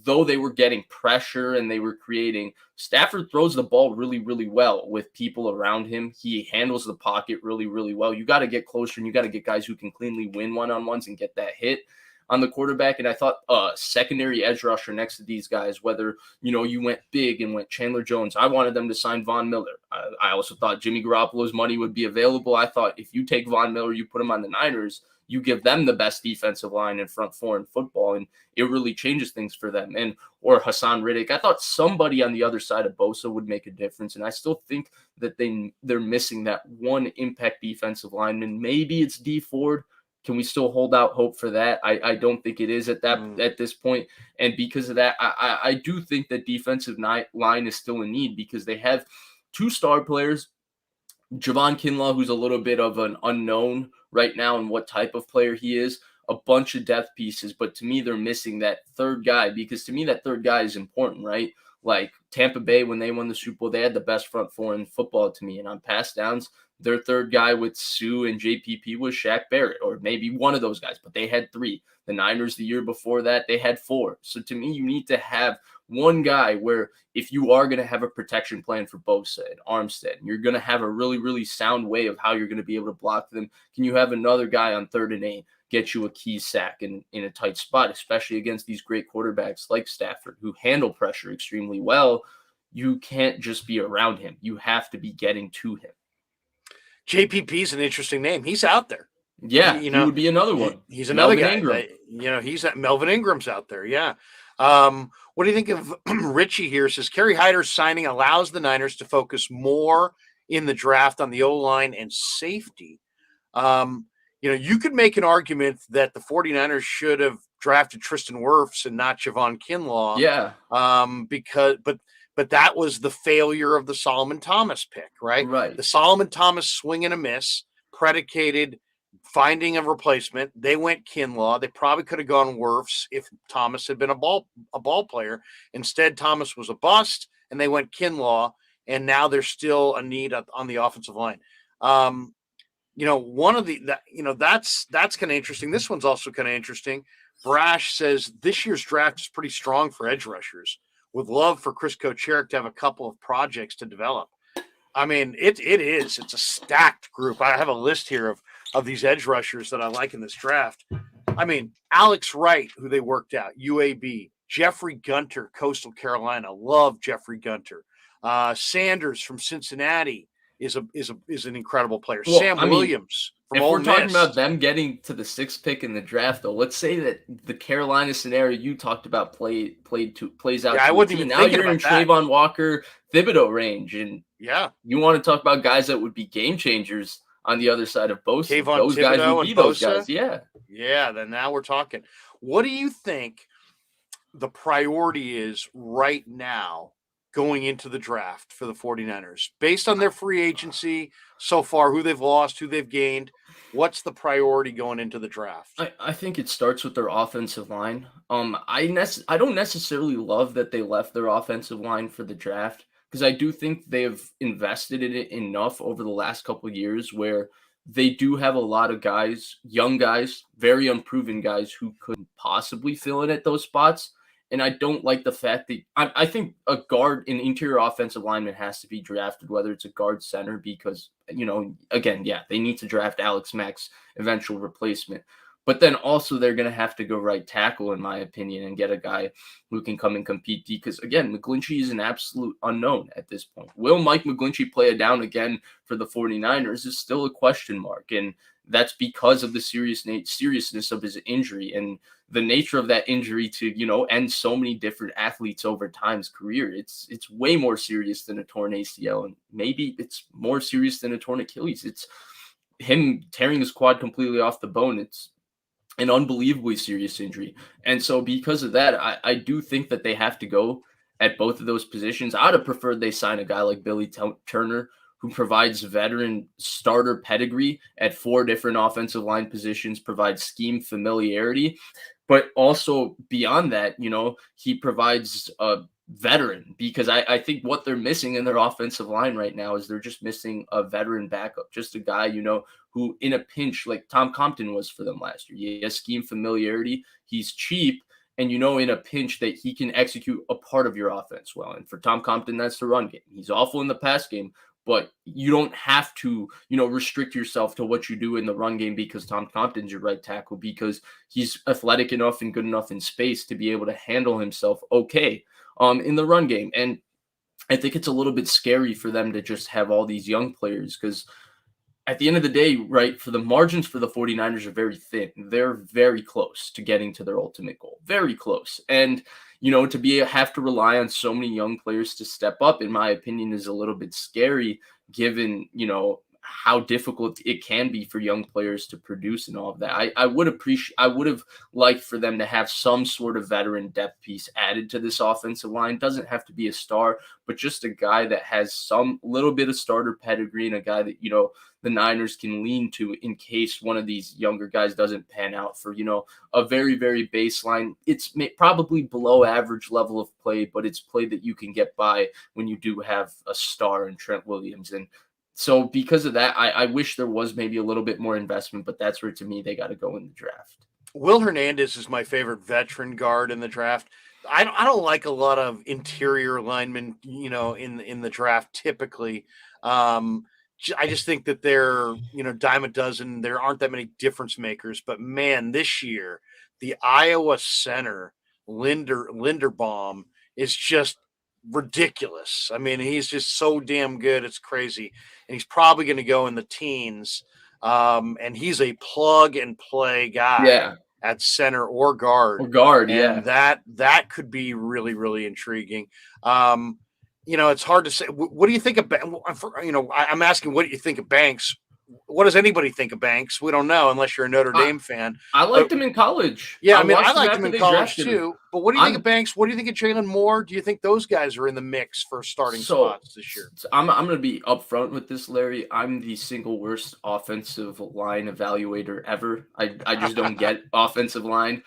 though they were getting pressure and they were creating, Stafford throws the ball really, really well with people around him. He handles the pocket really, really well. You got to get closer and you got to get guys who can cleanly win one-on-ones and get that hit on the quarterback. And I thought secondary edge rusher next to these guys, whether, you went big and went Chandler Jones, I wanted them to sign Von Miller. I also thought Jimmy Garoppolo's money would be available. I thought if you take Von Miller, you put him on the Niners, you give them the best defensive line in front four in football, and it really changes things for them. Or Hassan Riddick. I thought somebody on the other side of Bosa would make a difference, and I still think that they're missing that one impact defensive lineman. Maybe it's Dee Ford. Can we still hold out hope for that? I don't think it is at this point. And because of that, I do think that defensive line is still in need, because they have 2 star players. Javon Kinlaw, who's a little bit of an unknown right now and what type of player he is, a bunch of depth pieces. But to me, they're missing that third guy, because to me, that third guy is important, right? Like Tampa Bay, when they won the Super Bowl, they had the best front four in football to me. And on pass downs, their third guy with Sue and JPP was Shaq Barrett, or maybe one of those guys, but they had 3. The Niners the year before that, they had 4. So to me, you need to have one guy where, if you are going to have a protection plan for Bosa and Armstead, and you're going to have a really, really sound way of how you're going to be able to block them, can you have another guy on 3rd and 8 get you a key sack in a tight spot, especially against these great quarterbacks like Stafford, who handle pressure extremely well? You can't just be around him. You have to be getting to him. JPP is an interesting name. He's out there. Yeah, he would be another one. He's another Melvin guy. Ingram. He's at Melvin Ingram's out there. Yeah. What do you think of Richie here? Says Kerry Hyder's signing allows the Niners to focus more in the draft on the O-line and safety. You could make an argument that the 49ers should have drafted Tristan Wirfs and not Javon Kinlaw. Yeah. But that was the failure of the Solomon Thomas pick, right? Right. The Solomon Thomas swing and a miss predicated finding a replacement. They went Kinlaw. They probably could have gone Wirfs if Thomas had been a ball player. Instead, Thomas was a bust, and they went Kinlaw, and now there's still a need on the offensive line. One of that's kind of interesting. This one's also kind of interesting. Brash says this year's draft is pretty strong for edge rushers, with love for Chris Kocherik to have a couple of projects to develop. I mean, it is. It's a stacked group. I have a list here of these edge rushers that I like in this draft. I mean, Alex Wright, who they worked out, UAB. Jeffrey Gunter, Coastal Carolina. Love Jeffrey Gunter. Sanders from Cincinnati is an incredible player. Well, Sam Williams from if Ole we're talking Miss. about them getting to the 6th pick in the draft, though, let's say that the Carolina scenario you talked about plays out. Yeah, I wasn't even now thinking you're in about that. Trayvon Walker, Thibodeau range, and you want to talk about guys that would be game changers on the other side of Bosa. Kayvon Those Thibodeau guys would be and those Bosa? guys. Yeah. Yeah, then now we're talking. What do you think the priority is right now going into the draft for the 49ers? Based on their free agency so far, who they've lost, who they've gained, what's the priority going into the draft? I think it starts with their offensive line. I don't necessarily love that they left their offensive line for the draft, because I do think they've invested in it enough over the last couple of years where they do have a lot of guys, young guys, very unproven guys who could possibly fill in at those spots. And I don't like the fact that I think an interior offensive lineman has to be drafted, whether it's a guard, center, because, again, they need to draft Alex Mack's eventual replacement. But then also they're going to have to go right tackle, in my opinion, and get a guy who can come and compete. Because, again, McGlinchey is an absolute unknown at this point. Will Mike McGlinchey play it down again for the 49ers is still a question mark. And that's because of the seriousness of his injury and the nature of that injury to, end so many different athletes over time's career. It's way more serious than a torn ACL, and maybe it's more serious than a torn Achilles. It's him tearing his quad completely off the bone. It's an unbelievably serious injury. And so because of that, I do think that they have to go at both of those positions. I'd have preferred they sign a guy like Billy Turner, who provides veteran starter pedigree at 4 different offensive line positions, provides scheme familiarity, but also beyond that, he provides a veteran, because I think what they're missing in their offensive line right now is they're just missing a veteran backup, just a guy, who in a pinch, like Tom Compton was for them last year. He has scheme familiarity. He's cheap. And in a pinch that he can execute a part of your offense well. And for Tom Compton, that's the run game. He's awful in the pass game, but you don't have to, restrict yourself to what you do in the run game because Tom Compton's your right tackle, because he's athletic enough and good enough in space to be able to handle himself okay in the run game. And I think it's a little bit scary for them to just have all these young players, because at the end of the day, right, for the margins for the 49ers are very thin. They're very close to getting to their ultimate goal. Very close. And, to have to rely on so many young players to step up, in my opinion, is a little bit scary, given, how difficult it can be for young players to produce and all of that. I would have liked for them to have some sort of veteran depth piece added to this offensive line. Doesn't have to be a star, but just a guy that has some little bit of starter pedigree, and a guy that, the Niners can lean to in case one of these younger guys doesn't pan out for, a very, very baseline. It's probably below average level of play, but it's play that you can get by when you do have a star in Trent Williams. And so because of that, I wish there was maybe a little bit more investment, but that's where, to me, they got to go in the draft. Will Hernandez is my favorite veteran guard in the draft. I don't like a lot of interior linemen, in the draft typically. I just think that they're, dime a dozen. There aren't that many difference makers. But, man, this year, the Iowa center, Linderbaum, is just ridiculous. I mean, he's just so damn good. It's crazy. And he's probably going to go in the teens. And he's a plug-and-play guy at center or guard. And that could be really, really intriguing. It's hard to say. What do you think of, I'm asking, what do you think of Banks what does anybody think of Banks? We don't know unless you're a Notre Dame fan. I liked him in college. Yeah, I watched liked him in college drafted him. too. But what do you think of Banks? What do you think of Jalen Moore? Do you think those guys are in the mix for starting spots this year? I'm going to be upfront with this, Larry. I'm the single worst offensive line evaluator ever. I just don't get offensive line.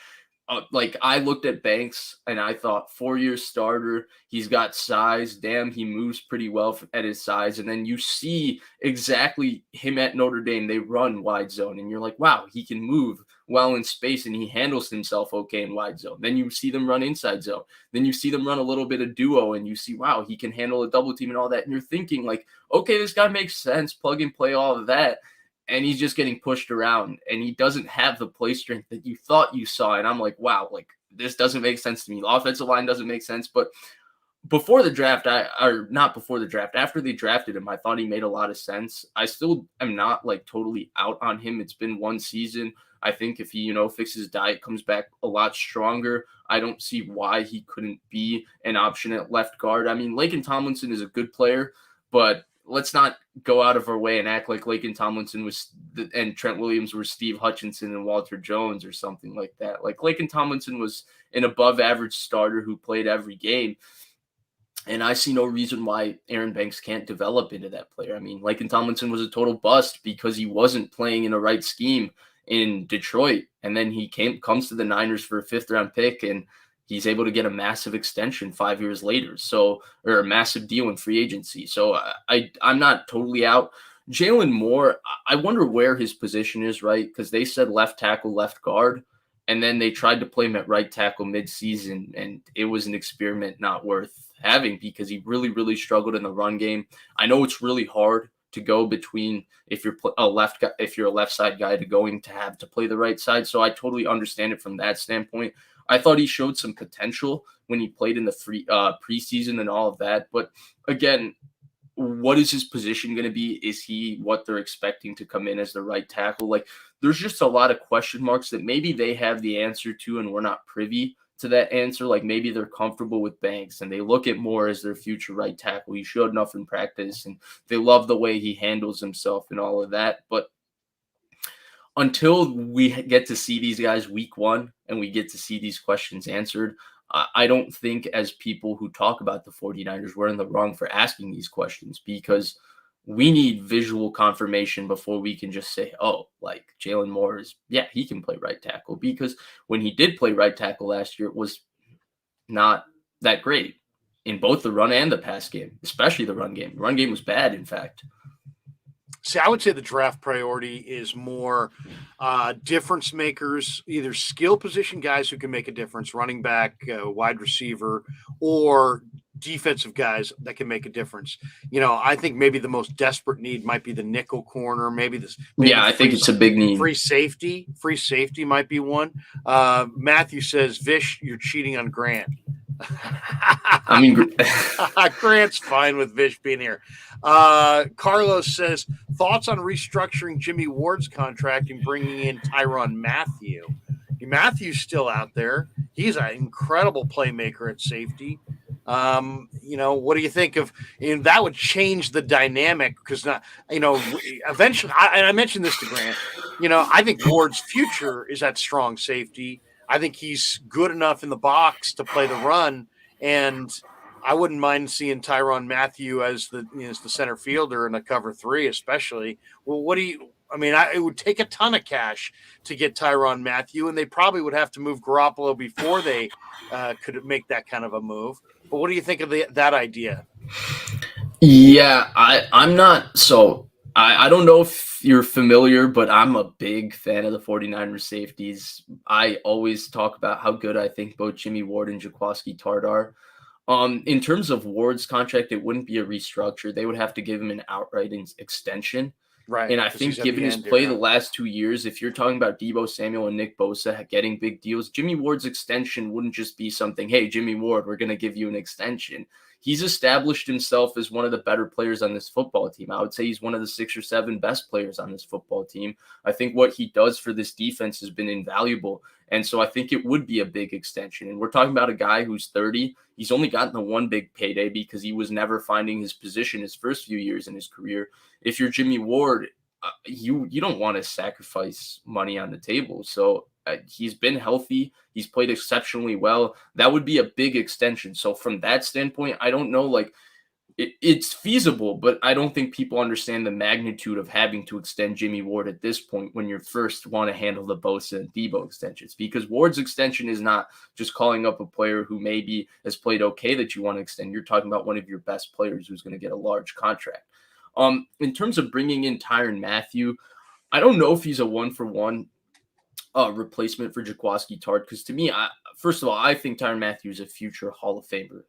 Like, I looked at Banks and I thought 4-year starter, he's got size. Damn, he moves pretty well at his size. And then you see exactly him at Notre Dame. They run wide zone and you're like, wow, he can move well in space and he handles himself okay in wide zone. Then you see them run inside zone. Then you see them run a little bit of duo and you see, wow, he can handle a double team and all that. And you're thinking like, okay, this guy makes sense, plug and play, all of that. And he's just getting pushed around and he doesn't have the play strength that you thought you saw. And I'm like, wow, like this doesn't make sense to me. The offensive line doesn't make sense. But before the draft, not before the draft, after they drafted him, I thought he made a lot of sense. I still am not like totally out on him. It's been one season. I think if he, fixes his diet, comes back a lot stronger, I don't see why he couldn't be an option at left guard. I mean, Laken Tomlinson is a good player, but let's not go out of our way and act like Laken Tomlinson and Trent Williams were Steve Hutchinson and Walter Jones or something like that. Like Laken Tomlinson was an above average starter who played every game. And I see no reason why Aaron Banks can't develop into that player. I mean, Laken Tomlinson was a total bust because he wasn't playing in a right scheme in Detroit. And then he comes to the Niners for a 5th-round pick, and he's able to get a massive extension 5 years later. Or a massive deal in free agency. So I'm not totally out. Jalen Moore, I wonder where his position is, right? Because they said left tackle, left guard. And then they tried to play him at right tackle midseason, and it was an experiment not worth having because he really, really struggled in the run game. I know it's really hard to go between if you're a left side guy to have to play the right side. So I totally understand it from that standpoint. I thought he showed some potential when he played in the preseason and all of that. But again, what is his position going to be? Is he what they're expecting to come in as the right tackle? Like, there's just a lot of question marks that maybe they have the answer to and we're not privy to that answer. Like maybe they're comfortable with Banks and they look at Moore as their future right tackle. He showed enough in practice and they love the way he handles himself and all of that. But until we get to see these guys week one and we get to see these questions answered, I don't think as people who talk about the 49ers, we're in the wrong for asking these questions because we need visual confirmation before we can just say, oh, like Jalen Moore he can play right tackle, because when he did play right tackle last year, it was not that great in both the run and the pass game, especially the run game. The run game was bad, in fact. See, I would say the draft priority is more difference makers, either skill position guys who can make a difference, running back, wide receiver, or defensive guys that can make a difference. I think maybe the most desperate need might be the nickel corner. I think it's a big need. Free safety might be one. Matthew says, Vish, you're cheating on Grant. I mean, Grant's fine with Vish being here. Carlos says, thoughts on restructuring Jimmy Ward's contract and bringing in Tyrann Mathieu. Matthew's still out there. He's an incredible playmaker at safety. What do you think of that? Would change the dynamic because eventually, I mentioned this to Grant. I think Ward's future is at strong safety. I think he's good enough in the box to play the run, and I wouldn't mind seeing Tyrann Mathieu as the center fielder in a cover 3, especially. Well, it would take a ton of cash to get Tyrann Mathieu, and they probably would have to move Garoppolo before they could make that kind of a move. But what do you think of that idea? Yeah, I'm not so. I don't know if you're familiar, but I'm a big fan of the 49ers safeties. I always talk about how good I think both Jimmy Ward and Jaquiski Tartt are. In terms of Ward's contract, it wouldn't be a restructure. They would have to give him an outright extension. Right. And I think given his play the last 2 years, if you're talking about Deebo Samuel and Nick Bosa getting big deals, Jimmy Ward's extension wouldn't just be something, hey, Jimmy Ward, we're going to give you an extension. He's established himself as one of the better players on this football team. I would say he's one of the 6 or 7 best players on this football team. I think what he does for this defense has been invaluable. And so I think it would be a big extension. And we're talking about a guy who's 30. He's only gotten the one big payday because he was never finding his position his first few years in his career. If you're Jimmy Ward, you don't want to sacrifice money on the table. So he's been healthy. He's played exceptionally well. That would be a big extension. So from that standpoint, I don't know, like, it's feasible, but I don't think people understand the magnitude of having to extend Jimmy Ward at this point when you first want to handle the Bosa and Debo extensions, because Ward's extension is not just calling up a player who maybe has played okay that you want to extend. You're talking about one of your best players who's going to get a large contract. In terms of bringing in Tyrann Mathieu, I don't know if he's a one-for-one replacement for Jaquiski Tartt, because to me, first of all, I think Tyrann Mathieu is a future Hall of Famer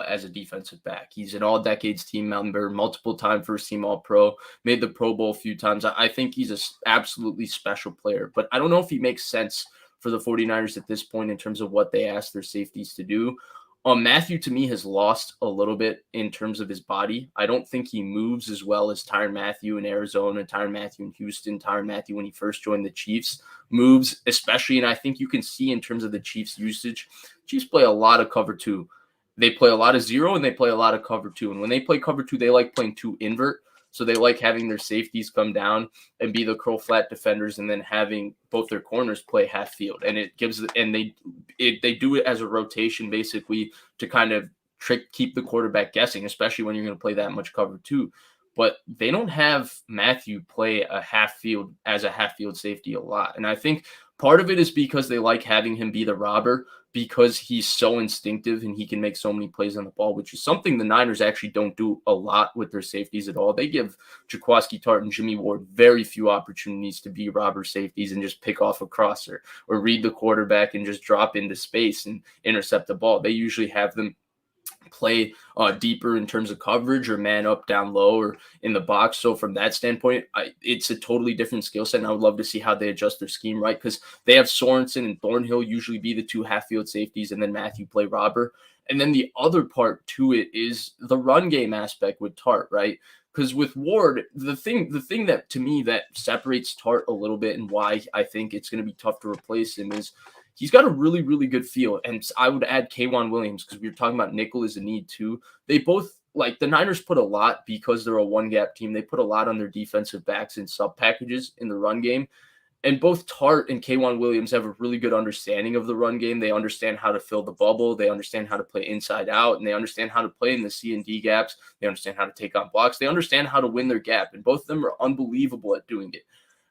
as a defensive back. He's an all-decades team member, multiple-time first-team All-Pro, made the Pro Bowl a few times. I think he's an absolutely special player, but I don't know if he makes sense for the 49ers at this point in terms of what they ask their safeties to do. Mathieu, to me, has lost a little bit in terms of his body. I don't think he moves as well as Tyrann Mathieu in Arizona, Tyrann Mathieu in Houston, Tyrann Mathieu when he first joined the Chiefs moves, especially, and I think you can see in terms of the Chiefs' usage, Chiefs play a lot of cover two. They play a lot of zero and they play a lot of cover two. And when they play cover two, they like playing two invert. So they like having their safeties come down and be the curl flat defenders, and then having both their corners play half field. And it gives, and they do it as a rotation basically to kind of keep the quarterback guessing, especially when you're going to play that much cover two. But they don't have Mathieu play a half field as a half field safety a lot. And I think part of it is because they like having him be the robber, because he's so instinctive and he can make so many plays on the ball, which is something the Niners actually don't do a lot with their safeties at all. They give Jaquiski Tartt and Jimmy Ward very few opportunities to be robber safeties and just pick off a crosser or read the quarterback and just drop into space and intercept the ball. They usually have them play deeper in terms of coverage or man up down low or in the box. So from that standpoint, it's a totally different skill set. And I would love to see how they adjust their scheme, right? Because they have Sorensen and Thornhill usually be the two half field safeties, and then Mathieu play robber. And then the other part to it is the run game aspect with Tartt, right? Because with Ward, the thing that to me that separates Tartt a little bit and why I think it's going to be tough to replace him is he's got a really, really good feel. And I would add K'Wan Williams, because we were talking about nickel is a need too. They both, like, the Niners put a lot, because they're a one-gap team, they put a lot on their defensive backs and sub-packages in the run game. And both Tartt and K'Wan Williams have a really good understanding of the run game. They understand how to fill the bubble. They understand how to play inside out, and they understand how to play in the C and D gaps. They understand how to take on blocks. They understand how to win their gap, and both of them are unbelievable at doing it.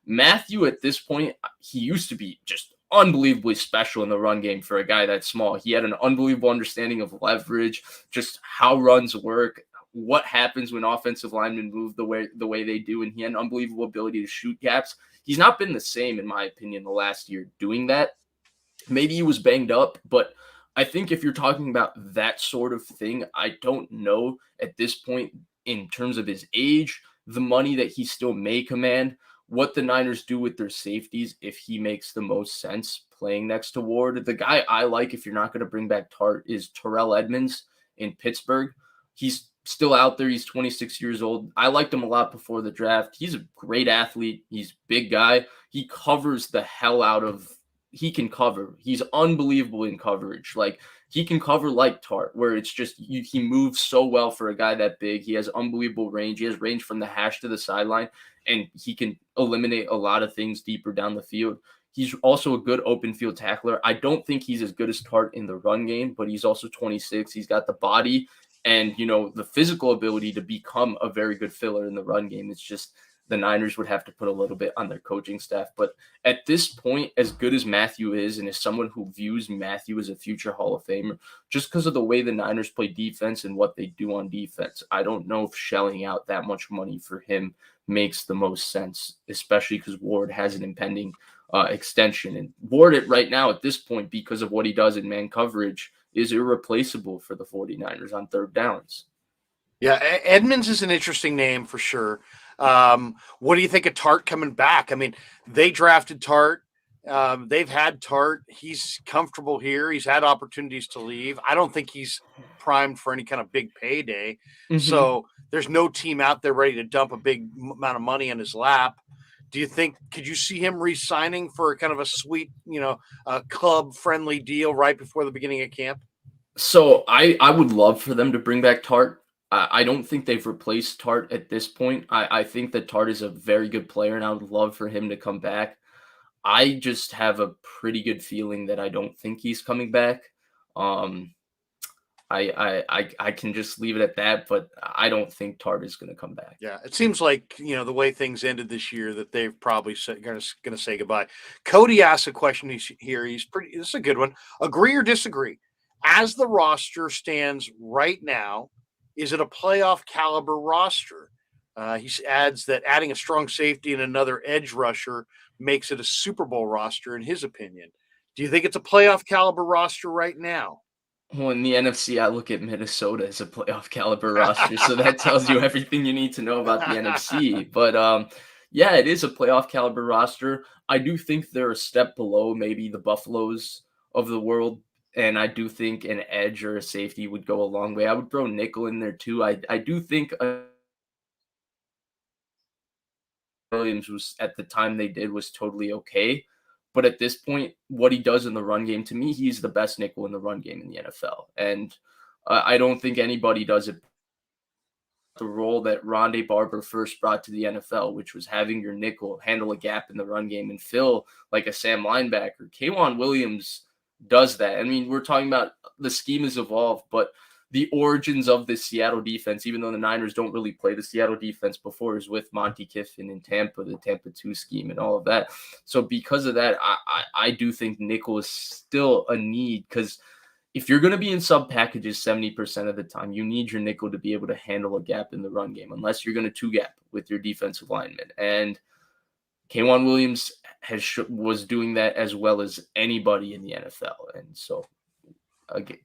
Mathieu, at this point, he used to be just unbelievably special in the run game for a guy that small. He had an unbelievable understanding of leverage, just how runs work, what happens when offensive linemen move the way they do, and he had an unbelievable ability to shoot gaps. He's not been the same, in my opinion, the last year doing that. Maybe he was banged up, but I think if you're talking about that sort of thing, I don't know at this point in terms of his age, the money that he still may command, what the Niners do with their safeties, if he makes the most sense playing next to Ward. The guy I like, if you're not going to bring back Tartt, is Terrell Edmunds in Pittsburgh. He's still out there. He's 26 years old. I liked him a lot before the draft. He's a great athlete. He's a big guy. He covers the hell out of – he can cover. He's unbelievable in coverage. Like, he can cover like Tartt, where it's just he moves so well for a guy that big. He has unbelievable range. He has range from the hash to the sideline, and he can eliminate a lot of things deeper down the field. He's also a good open field tackler. I don't think he's as good as Tartt in the run game, but he's also 26. He's got the body and, the physical ability to become a very good filler in the run game. It's just the Niners would have to put a little bit on their coaching staff. But at this point, as good as Mathieu is, and as someone who views Mathieu as a future Hall of Famer, just because of the way the Niners play defense and what they do on defense, I don't know if shelling out that much money for him makes the most sense, especially because Ward has an impending extension. And Ward, right now at this point, because of what he does in man coverage, is irreplaceable for the 49ers on third downs. Yeah, Edmunds is an interesting name for sure. What do you think of Tartt coming back? I mean, they drafted Tartt. They've had Tartt. He's comfortable here. He's had opportunities to leave. I don't think he's primed for any kind of big payday. Mm-hmm. So there's no team out there ready to dump a big amount of money in his lap. Do you think, could you see him re-signing for kind of a sweet, club-friendly deal right before the beginning of camp? So I would love for them to bring back Tartt. I don't think they've replaced Tart at this point. I think that Tart is a very good player, and I would love for him to come back. I just have a pretty good feeling that I don't think he's coming back. Um, I can just leave it at that, but I don't think Tart is going to come back. Yeah, it seems like the way things ended this year that they've probably going to say goodbye. Cody asked a question here. He's pretty. This is a good one. Agree or disagree? As the roster stands right now, is it a playoff caliber roster? He adds that adding a strong safety and another edge rusher makes it a Super Bowl roster, in his opinion. Do you think it's a playoff caliber roster right now? Well, in the NFC, I look at Minnesota as a playoff caliber roster, so that tells you everything you need to know about the NFC. But yeah, it is a playoff caliber roster. I do think they're a step below maybe the Buffaloes of the world, and I do think an edge or a safety would go a long way. I would throw nickel in there too. I do think Williams was at the time they did was totally okay. But at this point, what he does in the run game, to me, he's the best nickel in the run game in the NFL. And I don't think anybody does it the role that Rondé Barber first brought to the NFL, which was having your nickel handle a gap in the run game and fill like a Sam linebacker. K'Wan Williams does that. I mean, we're talking about the scheme has evolved, but the origins of the Seattle defense, even though the Niners don't really play the Seattle defense before, is with Monty Kiffin in Tampa, the Tampa 2 scheme and all of that. So because of that, I do think nickel is still a need because if you're going to be in sub packages 70% of the time, you need your nickel to be able to handle a gap in the run game, unless you're going to two gap with your defensive lineman. And K'Wan Williams was doing that as well as anybody in the NFL. And so,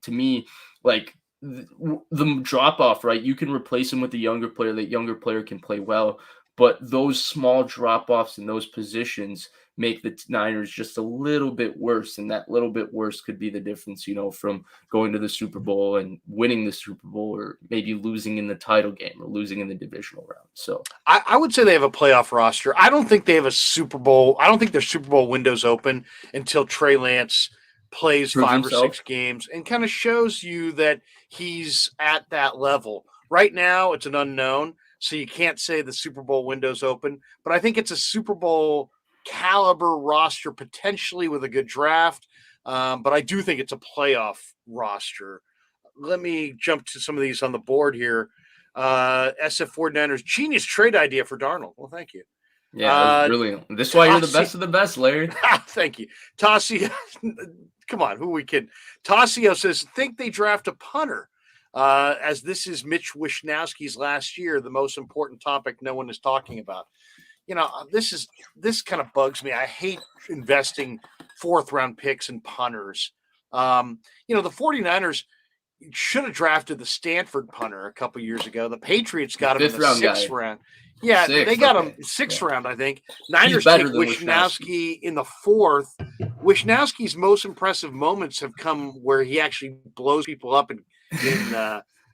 to me, like the drop off, right? You can replace him with a younger player. That younger player can play well, but those small drop offs in those positions make the Niners just a little bit worse. And that little bit worse could be the difference, from going to the Super Bowl and winning the Super Bowl, or maybe losing in the title game or losing in the divisional round. So I would say they have a playoff roster. I don't think they have a Super Bowl. I don't think their Super Bowl window's open until Trey Lance plays prove 5 or himself. 6 games and kind of shows you that he's at that level. Right now, it's an unknown, so you can't say the Super Bowl window's open. But I think it's a Super Bowl caliber roster, potentially with a good draft. But I do think it's a playoff roster. Let me jump to some of these on the board here. SF 49ers, genius trade idea for Darnold. Well, thank you. Yeah, that was brilliant. This is why you're the best of the best, Larry. Thank you. Tassi, come on, who are we kidding? Tassio says, think they draft a punter. As this is Mitch Wishnowski's last year, the most important topic no one is talking about. This kind of bugs me. I hate investing 4th round picks in punters. The 49ers should have drafted the Stanford punter a couple years ago. The Patriots got him in the 6th round. Yeah, they got him 6th round, I think. Niners take Wishnowski in the 4th. Wishnowski's most impressive moments have come where he actually blows people up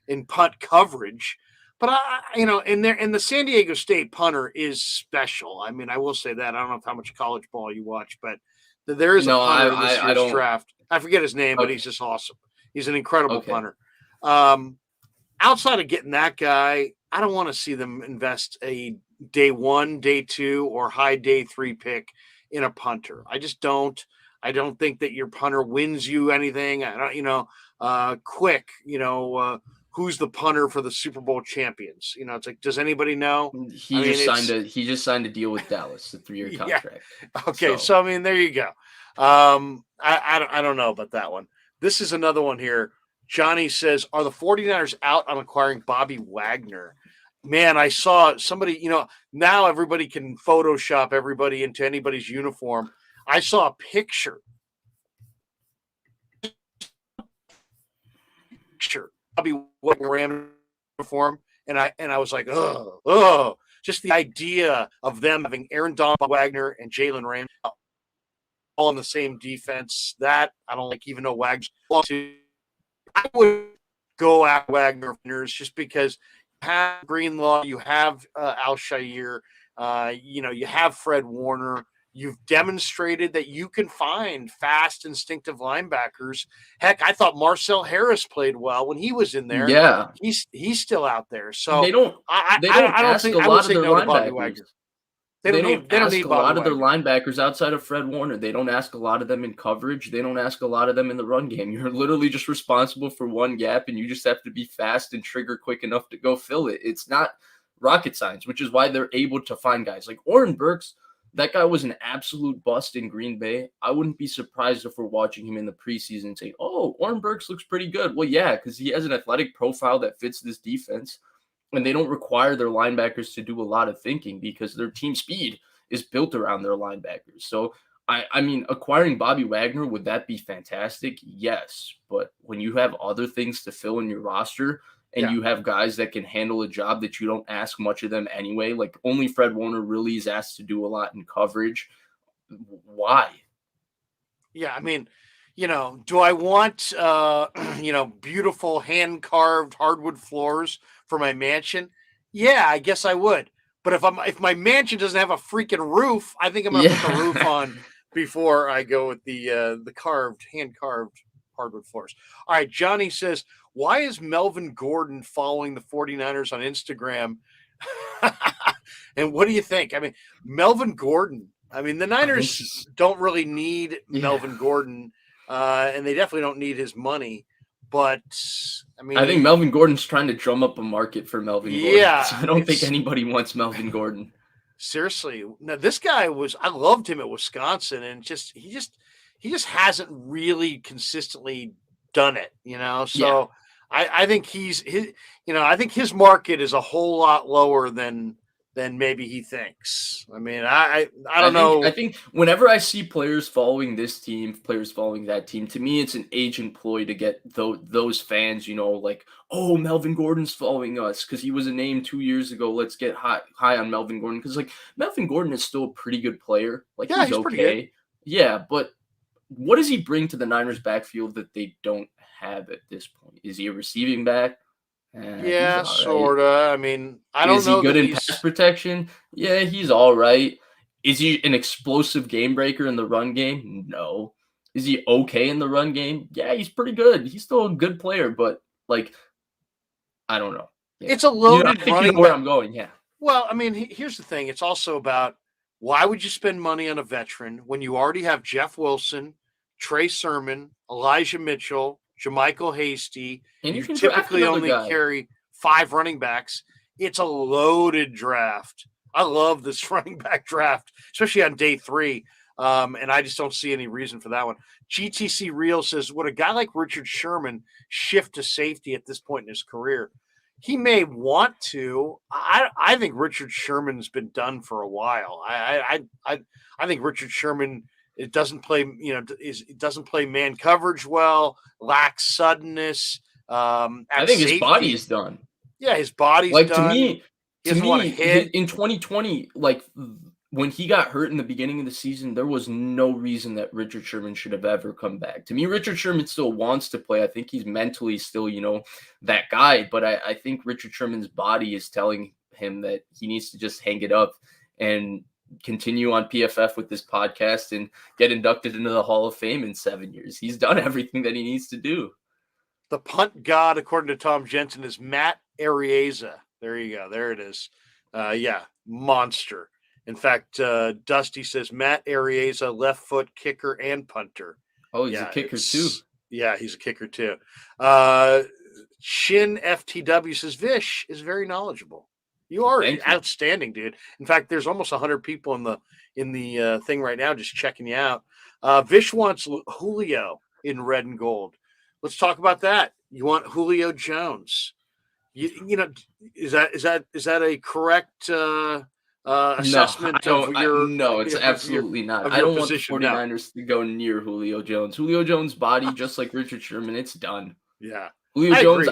in punt coverage. But and the San Diego State punter is special. I mean, I will say that. I don't know how much college ball you watch, but there is a punter in this year's draft. I forget his name, but he's just awesome. He's an incredible punter. Outside of getting that guy, I don't want to see them invest a day 1, day 2, or high day 3 pick in a punter. I just don't. I don't think that your punter wins you anything. I don't, quick, who's the punter for the Super Bowl champions? It's like, does anybody know? He just signed a deal with Dallas, a 3-year contract. Yeah. Okay, so I mean, there you go. I don't know about that one. This is another one here. Johnny says, are the 49ers out on acquiring Bobby Wagner? Man, I saw somebody, now everybody can Photoshop everybody into anybody's uniform. I saw a picture. Bobby Wagner uniform, and I was like, oh, just the idea of them having Aaron Donald, Wagner, and Jalen Ramsey all on the same defense. That I don't like, even though Wagner's I would go at Wagner just because you have Greenlaw, you have Al Shair, you have Fred Warner. You've demonstrated that you can find fast, instinctive linebackers. Heck, I thought Marcel Harris played well when he was in there. Yeah. He's still out there. They So don't they don't I don't ask think a I would lot of say their no to Bobby linebackers. Wagner. They don't They don't ask need a Bobby lot of their Wagner. linebackers outside of Fred Warner. They don't ask a lot of them in coverage. They don't ask a lot of them in the run game. You're literally just responsible for one gap, and you just have to be fast and trigger quick enough to go fill it. It's not rocket science, which is why they're able to find guys like Oren Burks. That guy was an absolute bust in Green Bay. I wouldn't be surprised if we're watching him in the preseason and say, "Oh, Oren Burks looks pretty good." Well, yeah, because he has an athletic profile that fits this defense, and they don't require their linebackers to do a lot of thinking because their team speed is built around their linebackers. So, I mean, acquiring Bobby Wagner, would that be fantastic? Yes. But when you have other things to fill in your roster and you have guys that can handle a job that you don't ask much of them anyway, like only Fred Warner really is asked to do a lot in coverage. Why? Yeah, I mean, do I want beautiful hand carved hardwood floors for my mansion? Yeah, I guess I would. But if my mansion doesn't have a freaking roof, I think I'm gonna put the roof on before I go with the hand carved hardwood floors. All right, Johnny says, why is Melvin Gordon following the 49ers on Instagram? And what do you think? I mean, Melvin Gordon. I mean, the Niners don't really need Melvin Gordon, and they definitely don't need his money. But I think Melvin Gordon's trying to drum up a market for Melvin Gordon. Yeah, I don't think anybody wants Melvin Gordon. Seriously, now this guy I loved him at Wisconsin, and he just hasn't really consistently done it. So I think I think his market is a whole lot lower than maybe he thinks. I mean, I don't know. I think whenever I see players following this team, players following that team, to me, it's an agent ploy to get those fans, like, oh, Melvin Gordon's following us because he was a name 2 years ago. Let's get high on Melvin Gordon because, like, Melvin Gordon is still a pretty good player. Like, he's okay. Pretty good. Yeah, but what does he bring to the Niners backfield that they don't have at this point? Is he a receiving back? Yeah, right. Sorta. I mean, I don't know. Is he good in pass protection? Yeah, he's all right. Is he an explosive game breaker in the run game? No. Is he okay in the run game? Yeah, he's pretty good. He's still a good player, but like, I don't know. Yeah. It's a loaded running where I'm going. Yeah. Well, I mean, here's the thing. It's also about why would you spend money on a veteran when you already have Jeff Wilson, Trey Sermon, Elijah Mitchell, Jermichael Hasty, and you can typically only carry 5 running backs. It's a loaded draft. I love this running back draft, especially on day 3. And I just don't see any reason for that one. GTC Real says, would a guy like Richard Sherman shift to safety at this point in his career? He may want to. I think Richard Sherman's been done for a while. I think Richard Sherman, it doesn't play, it doesn't play man coverage well, lacks suddenness. I think his body is done. Yeah, his body's like done. To me, in 2020, like when he got hurt in the beginning of the season, there was no reason that Richard Sherman should have ever come back. To me, Richard Sherman still wants to play. I think he's mentally still, that guy. But I think Richard Sherman's body is telling him that he needs to just hang it up and continue on PFF with this podcast and get inducted into the Hall of Fame in 7 years. He's done everything that he needs to do. The punt god, according to Tom Jensen, is Matt Arieza. There you go. There it is. Monster. In fact, Dusty says Matt Arieza, left foot kicker and punter. Oh, he's a kicker too. Yeah, he's a kicker too. Shin FTW says Vish is very knowledgeable. You are outstanding, dude. In fact, there's almost 100 people in the thing right now just checking you out. Vish wants Julio in red and gold. Let's talk about that. You want Julio Jones? Is that a correct assessment of your? No, it's absolutely not. I don't want the 49ers to go near Julio Jones. Julio Jones' body, just like Richard Sherman, it's done. Yeah, Julio Jones.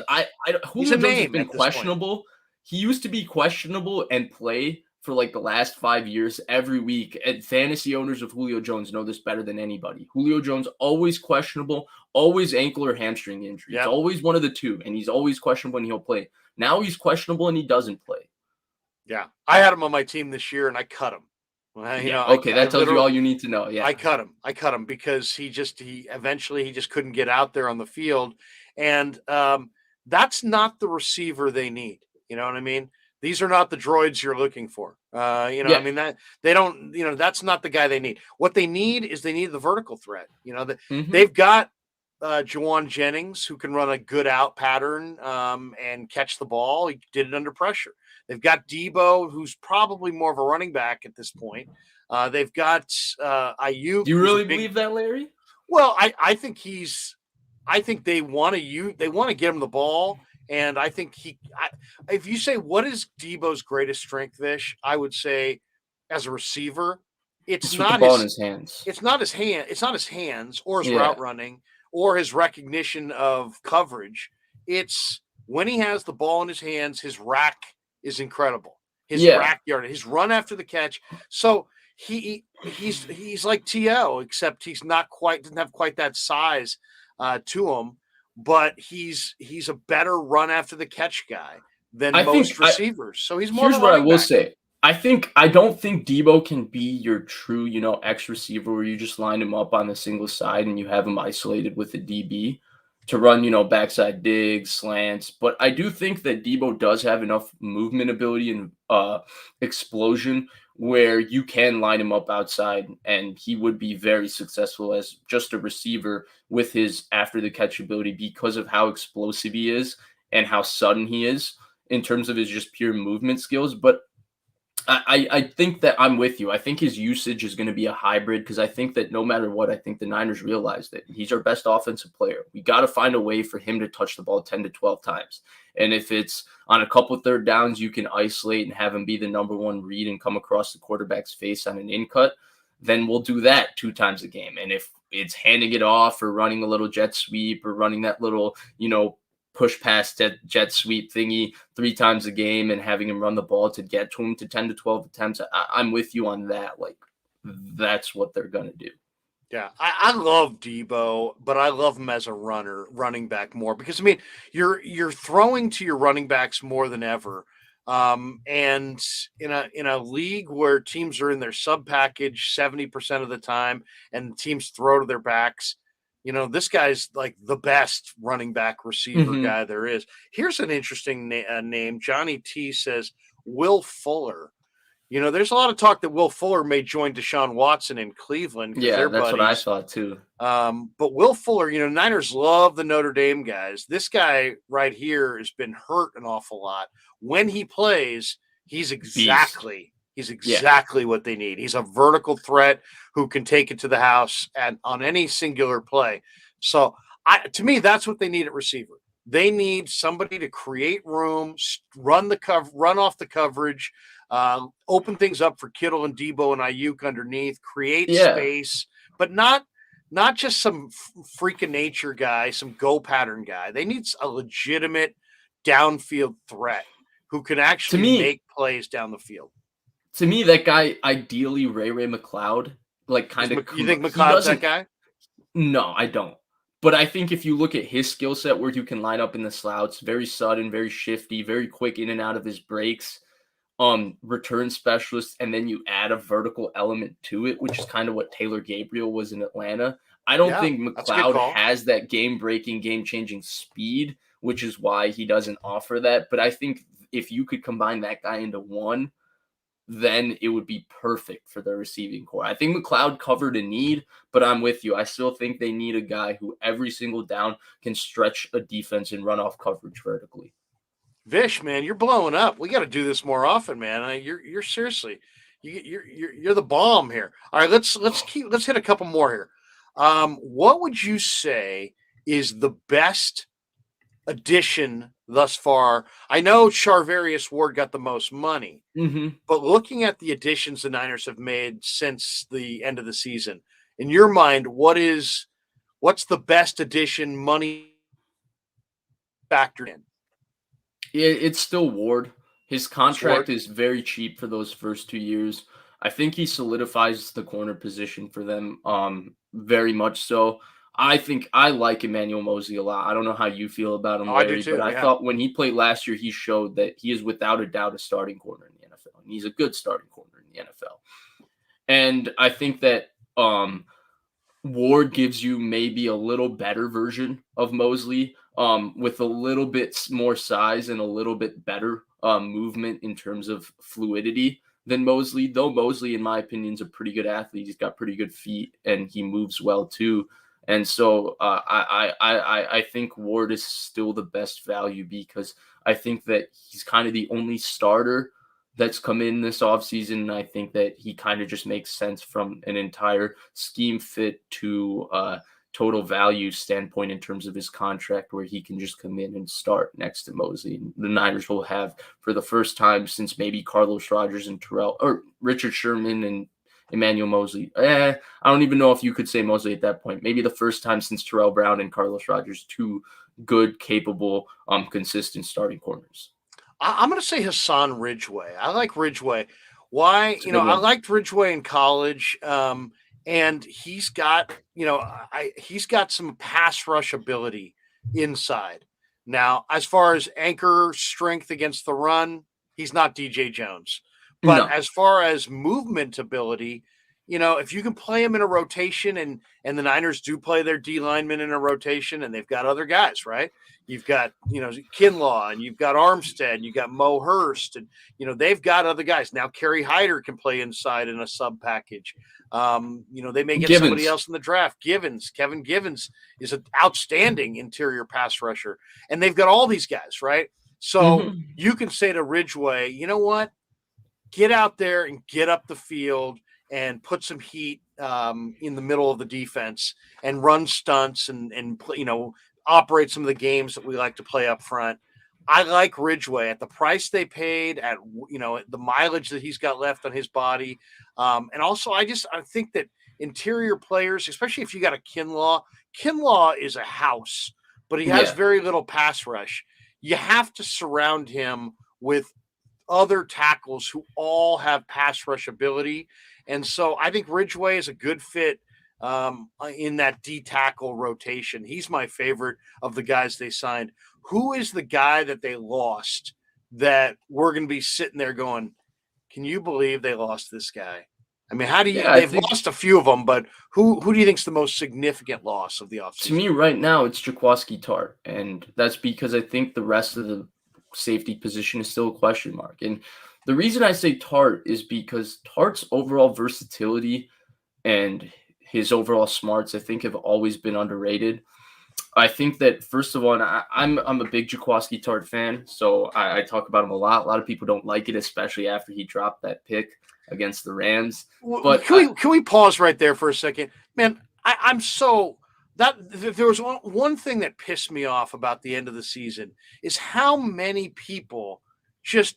Julio Jones has been questionable. He used to be questionable and play for like the last 5 years every week. And fantasy owners of Julio Jones know this better than anybody. Julio Jones always questionable, always ankle or hamstring injury. It's always one of the two, and he's always questionable and he'll play. Now he's questionable and he doesn't play. Yeah, I had him on my team this year and I cut him. Well, Yeah. I Okay, that tells you literally all you need to know. I Yeah. cut him. I cut him because he eventually he just couldn't get out there on the field, and that's not the receiver they need. You know what I mean? These are not the droids you're looking for. I Yeah. mean that they don't. That's not the guy they need. What they need is they need the vertical threat. Mhm. They've got Jawan Jennings who can run a good out pattern and catch the ball. He did it under pressure. They've got Debo, who's probably more of a running back at this point. They've got Ayuk, Do you who's a really big. believe that, Larry? Well, I think he's. I think they want to they want to get him the ball, and I think if you say what is Debo's greatest strength, Vish, I would say as a receiver, it's It's with the not ball in his his hands. it's not his hand. It's not his hands or his route Yeah. running or his recognition of coverage. It's when he has the ball in his hands, his rack is incredible. His Yeah. rack yard, his run after the catch. So he's like TL, except he's not quite doesn't have quite that size to him. But he's a better run after the catch guy than I think most receivers. So he's more of here's a what I running will back. say. I don't think Debo can be your true, X receiver where you just line him up on the single side and you have him isolated with the DB to run, backside digs, slants. But I do think that Debo does have enough movement ability and explosion where you can line him up outside and he would be very successful as just a receiver with his after the catch ability because of how explosive he is and how sudden he is in terms of his just pure movement skills. But I think that I'm with you. I think his usage is going to be a hybrid because I think that no matter what, I think the Niners realize that he's our best offensive player. We got to find a way for him to touch the ball 10 to 12 times. And if it's on a couple third downs, you can isolate and have him be the number one read and come across the quarterback's face on an in cut, then we'll do that 2 times a game. And if it's handing it off or running a little jet sweep or running that little, push past jet sweep thingy 3 times a game and having him run the ball to get to him to 10 to 12 attempts. I'm with you on that. Like, that's what they're going to do. Yeah, I love Debo, but I love him as a running back more because I mean you're throwing to your running backs more than ever. And in a league where teams are in their sub package 70% of the time and teams throw to their backs, this guy's like the best running back receiver Mm-hmm. guy there is. Here's an interesting name. Johnny T says Will Fuller. There's a lot of talk that Will Fuller may join Deshaun Watson in Cleveland because Yeah, they're that's what I buddies. thought too. But Will Fuller, Niners love the Notre Dame guys. This guy right here has been hurt an awful lot. When he plays, he's Beast. exactly Yeah. what they need. He's a vertical threat who can take it to the house and on any singular play. So to me, that's what they need at receiver. They need somebody to create room, run off the coverage, open things up for Kittle and Debo and Ayuk underneath, create Yeah. space, but not just some freak of nature guy, some go pattern guy. They need a legitimate downfield threat who can To actually me, make plays down the field. that guy, ideally Ray McLeod, like kind of, You think he McLeod's that doesn't, guy? no, I don't. But I think if you look at his skill set where you can line up in the slouts, very sudden, very shifty, very quick in and out of his breaks, return specialist, and then you add a vertical element to it, which is kind of what Taylor Gabriel was in Atlanta. I don't Yeah, think that's a good McLeod call. has that game-breaking, game-changing speed, which is why he doesn't offer that. But I think if you could combine that guy into one, then it would be perfect for the receiving core. I think McLeod covered a need, but I'm with you. I still think they need a guy who every single down can stretch a defense and run off coverage vertically. Vish, man, you're blowing up. We got to do this more often, man. You're seriously, you're the bomb here. All right, let's hit a couple more here. What would you say is the best addition thus far? I know Charvarius Ward got the most money, Mm-hmm. but looking at the additions the Niners have made since the end of the season, in your mind, what's the best addition money factored in? It's still Ward. His contract Ward? is very cheap for those first 2 years. I think he solidifies the corner position for them very much so. I think I like Emmanuel Mosley a lot. I don't know how you feel about him, Oh, I do Larry, but too. I Yeah. thought when he played last year, he showed that he is without a doubt a starting corner in the NFL. And he's a good starting corner in the NFL. And I think that Ward gives you maybe a little better version of Mosley, with a little bit more size and a little bit better movement in terms of fluidity than Mosley. Though Mosley, in my opinion, is a pretty good athlete. He's got pretty good feet and he moves well too. And so I think Ward is still the best value because I think that he's kind of the only starter that's come in this offseason. And I think that he kind of just makes sense from an entire scheme fit to total value standpoint in terms of his contract, where he can just come in and start next to Mosley. The Niners will have, for the first time since maybe Carlos Rogers and Terrell, or Richard Sherman and Emmanuel Mosley. I don't even know if you could say Mosley at that point. Maybe the first time since Terrell Brown and Carlos Rogers, two good, capable, consistent starting corners. I'm going to say Hassan Ridgeway. I like Ridgeway. Why? It's a good one. I liked Ridgeway in college, and he's got, he's got some pass rush ability inside. Now, as far as anchor strength against the run, he's not DJ Jones. But No. as far as movement ability, if you can play him in a rotation, and the Niners do play their D linemen in a rotation, and they've got other guys, right? You've got, Kinlaw, and you've got Armstead, and you've got Mo Hurst, and, they've got other guys. Now, Kerry Hyder can play inside in a sub package. They may get somebody else in the draft. Kevin Givens is an outstanding interior pass rusher, and they've got all these guys, right? So you can say to Ridgeway, you know what? Get out there and get up the field and put some heat in the middle of the defense and run stunts and operate some of the games that we like to play up front. I like Ridgeway at the price they paid, at the mileage that he's got left on his body, and also I think that interior players, especially if you got a Kinlaw is a house, but he has very little pass rush. You have to surround him with other tackles who all have pass rush ability. And so I think Ridgeway is a good fit in that D tackle rotation. He's my favorite of the guys they signed. Who is the guy that they lost that we're going to be sitting there going, can you believe they lost this guy? I mean, how do you, they've lost a few of them, but who do you think is the most significant loss of the offseason? To me right now, it's Jaquiski Tartt. And that's because I think the rest of the safety position is still a question mark. And the reason I say Tartt is because Tartt's overall versatility and his overall smarts, I think, have always been underrated. I think that, first of all, I'm a big Jaquiski Tartt fan, so I talk about him a lot. A lot of people don't like it, especially after he dropped that pick against the Rams. But can we pause right there for a second? Man, I'm so – that there was one thing that pissed me off about the end of the season is how many people just